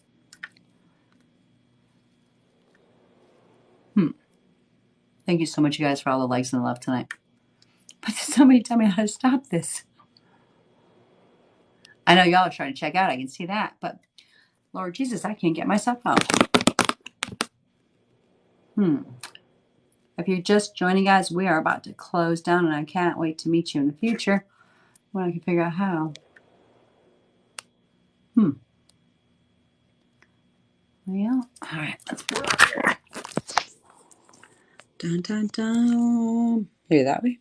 Thank you so much, you guys, for all the likes and love tonight. But somebody tell me how to stop this. I know y'all are trying to check out. I can see that. But Lord Jesus, I can't get myself out. If you're just joining, guys, we are about to close down, and I can't wait to meet you in the future when I can figure out how. Well, all right, let's work here. Dun, dun, dun. Maybe that way.